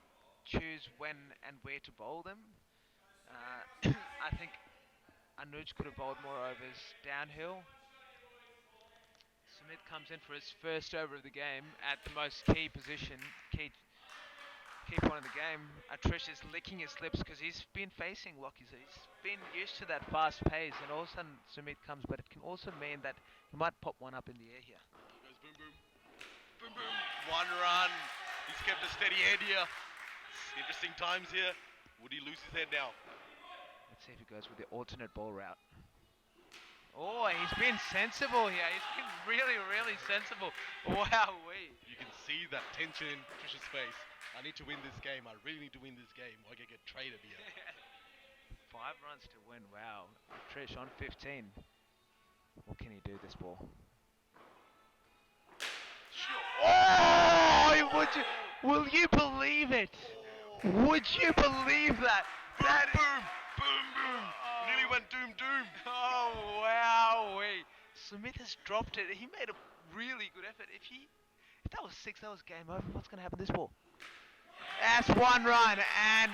choose when and where to bowl them. I think Anuj could have bowled more overs downhill. Sumit comes in for his first over of the game at the most key position, key point of the game. Atrish is licking his lips because he's been facing Lockie, so he's been used to that fast pace, and all of a sudden Sumit comes, but it can also mean that he might pop one up in the air here. He goes boom, boom. Boom, boom. 1 run. He's kept a steady head here. Interesting times here. Would he lose his head now? Let's see if he goes with the alternate ball route. Oh, he's been sensible here. He's been really, really sensible. Wow-wee. You can see that tension in Trish's face. I need to win this game. I really need to win this game, or I can get traded here. 5 runs to win. Wow. Trish on 15. What can he do this ball? Oh! Will you believe it? Would you believe that? Boom, boom, boom, boom. Nearly went doom, doom. Oh, wow. Smith has dropped it. He made a really good effort. If that was 6, that was game over. What's going to happen this ball? That's 1 run, and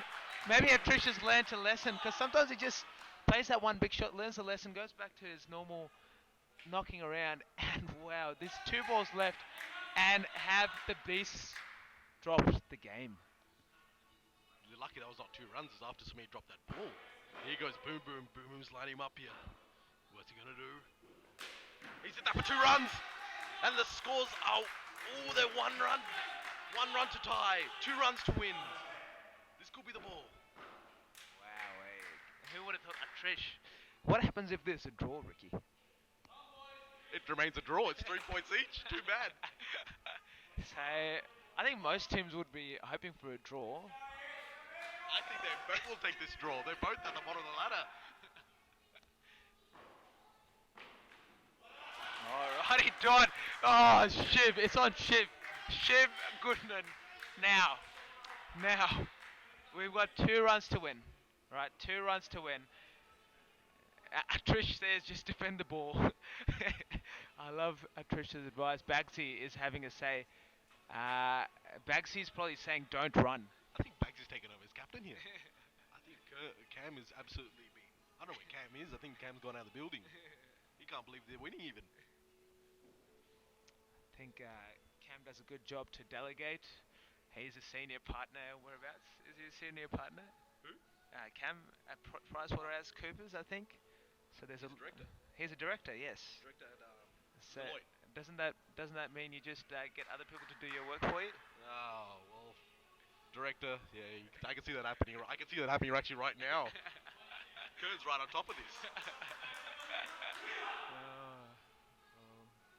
maybe Atrish has learned a lesson, because sometimes he just plays that one big shot, learns a lesson, goes back to his normal knocking around, and wow, there's 2 balls left, and have the Beasts dropped the game. You're lucky that was not 2 runs as after Smith dropped that ball. Here goes boom, boom, boom, boom's lining him up here. What's he gonna do? He's hit that for 2 runs, and the scores are, they're 1 run. 1 run to tie, 2 runs to win. This could be the ball. Wow, who would have thought Atrish? What happens if there's a draw, Ricky? It remains a draw. It's 3 points each. Too bad. So, I think most teams would be hoping for a draw. I think they both will take this draw. They're both at the bottom of the ladder. Alrighty, Don. Oh, Shiv. It's on Shiv. Shiv Goodman. Now, we've got 2 runs to win. Right, 2 runs to win. Atrish says just defend the ball. I love Atrish's advice. Bagsy is having a say. Bagsy's probably saying don't run. I think Bagsy's taken over as captain here. I think Cam is absolutely been... I don't know where Cam is. I think Cam's gone out of the building. He can't believe they're winning even. I think Cam does a good job to delegate. He's a senior partner. Whereabouts? Is he a senior partner? Who? Cam at PricewaterhouseCoopers, I think. So there's He's a director. He's a director, yes. Director at So Deloitte. doesn't that mean you just get other people to do your work for you? Oh, well, director, yeah, I can see that happening. I can see that happening actually right now. Kern's right on top of this.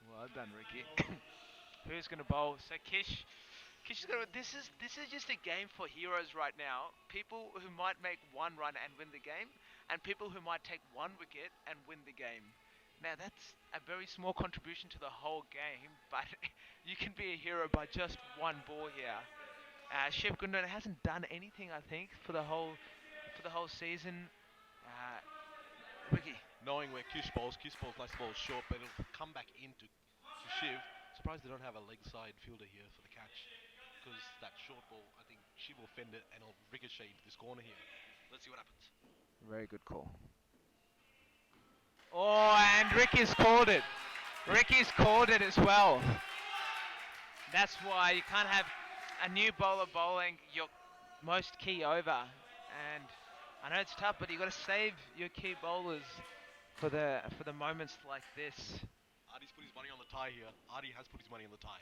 Well done, Ricky. Who's gonna bowl? So Kish is gonna. This is just a game for heroes right now. People who might make 1 run and win the game, and people who might take 1 wicket and win the game. Now that's a very small contribution to the whole game, but you can be a hero by just 1 ball here. Shiv Gundan hasn't done anything, I think, for the whole season. Ricky. Knowing where Kish bowls likes to bowl short, but it'll come back into Shiv. Surprised they don't have a leg side fielder here for the catch. because that short ball, I think she will fend it and it'll ricochet into this corner here. Let's see what happens. Very good call. Oh, and Ricky's called it. Ricky's called it as well. That's why you can't have a new bowler bowling your most key over. And I know it's tough, but you got to save your key bowlers for the moments like this. Artie's put his money on the tie here. Artie has put his money on the tie.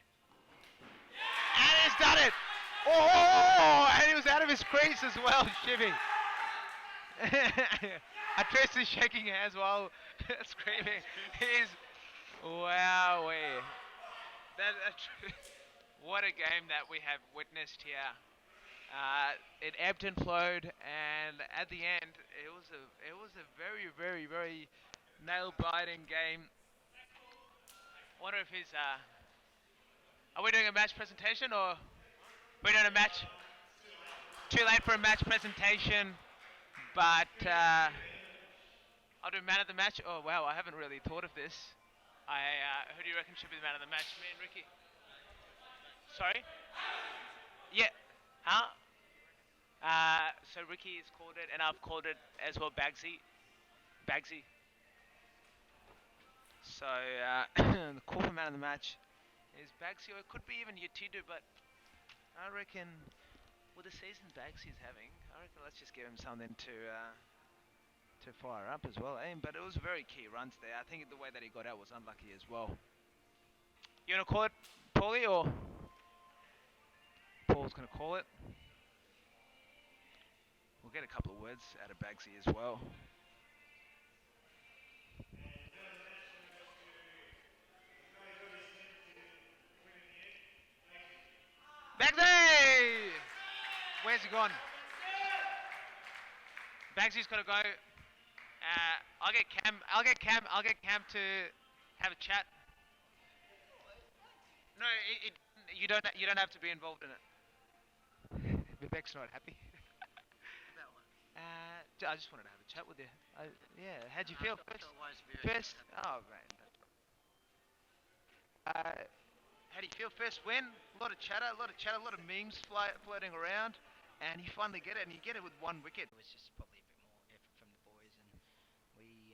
And he's done it! Oh, and he was out of his crease as well, Shivy. Atrice is shaking hands while screaming. He's wowee. What a game that we have witnessed here. It ebbed and flowed, and at the end, it was a very, very, very nail-biting game. Wonder if he's are we doing a match presentation or we're doing a match? Too late for a match presentation, but I'll do man of the match. Oh wow, I haven't really thought of this. Who do you reckon should be the man of the match? Me and Ricky. Sorry? Yeah. Huh? So Ricky has called it, and I've called it as well. Bagsy. So the call for man of the match is Bagsy, or it could be even Yatidu, but I reckon with the season Bagsy's having, I reckon let's just give him something to fire up as well. But it was very key runs there. I think the way that he got out was unlucky as well. You gonna call it, Paulie, or Paul's gonna call it? We'll get a couple of words out of Bagsy as well. Bagsy! Where's he gone? Bagsy's got to go. I'll get Cam to have a chat. No, you don't have to be involved in it. Vivek's not happy. I just wanted to have a chat with you. Yeah, how'd you feel first? Oh man. How do you feel first win? A lot of chatter, a lot of memes floating around, and you finally get it, and you get it with one wicket. It was just probably a bit more effort from the boys, and we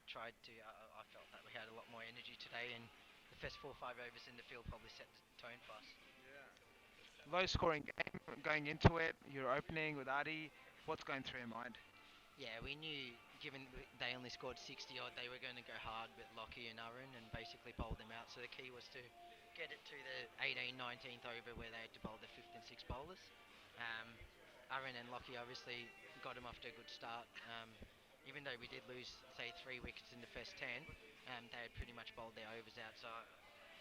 tried to. I felt that we had a lot more energy today, and the first 4 or 5 overs in the field probably set the tone for us. Yeah. Low scoring game going into it. You're opening with Artie. What's going through your mind? Yeah, we knew, given they only scored 60 odd, they were going to go hard with Lockie and Arun and basically bowl them out. So the key was to get it to the 18th, 19th over where they had to bowl the 5th and 6th bowlers. Arun and Lockie obviously got them off to a good start. Even though we did lose, say, 3 wickets in the first 10, they had pretty much bowled their overs out. So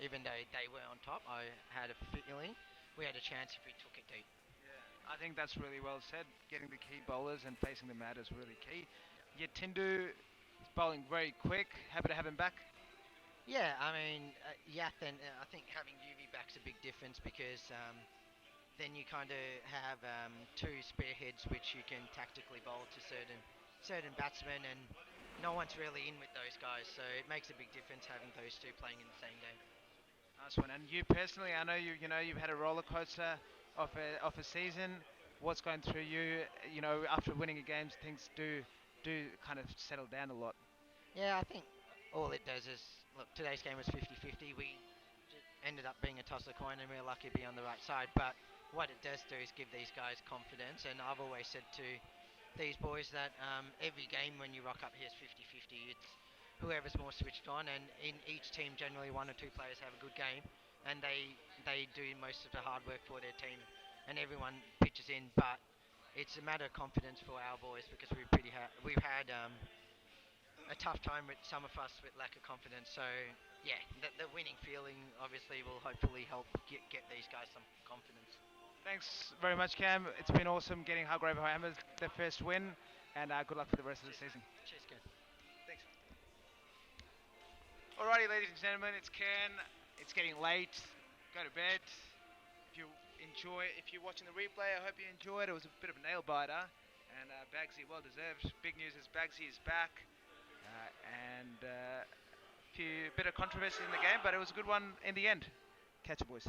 even though they were on top, I had a feeling we had a chance if we took it deep. I think that's really well said. Getting the key bowlers and facing them out is really key. Yatindu is bowling very quick. Happy to have him back. Yeah, I mean, Yath and I think having UV back's a big difference because then you kind of have 2 spearheads which you can tactically bowl to certain batsmen, and no one's really in with those guys, so it makes a big difference having those 2 playing in the same game. Nice one. And you personally, I know you've had a roller coaster of a season. What's going through you? You know, after winning a game, things do kind of settle down a lot. Yeah, I think all it does is, look, today's game was 50-50. We ended up being a toss of coin, and we were lucky to be on the right side. But what it does do is give these guys confidence. And I've always said to these boys that every game when you rock up here is 50-50. It's whoever's more switched on, and in each team generally 1 or 2 players have a good game, and they do most of the hard work for their team, and everyone pitches in. But it's a matter of confidence for our boys because we've had a tough time with some of us with lack of confidence. So yeah, the winning feeling obviously will hopefully help get these guys some confidence. Thanks very much, Cam. It's been awesome getting Hargave Hammers their first win, and good luck for the rest of the season. Cheers, Ken. Thanks. Alrighty, ladies and gentlemen, it's Ken. It's getting late. Go to bed. If you're watching the replay, I hope you enjoyed. It was a bit of a nail biter, and Bagsy well deserved. Big news is Bagsy is back, and bit of controversy in the game, but it was a good one in the end. Catch you, boys.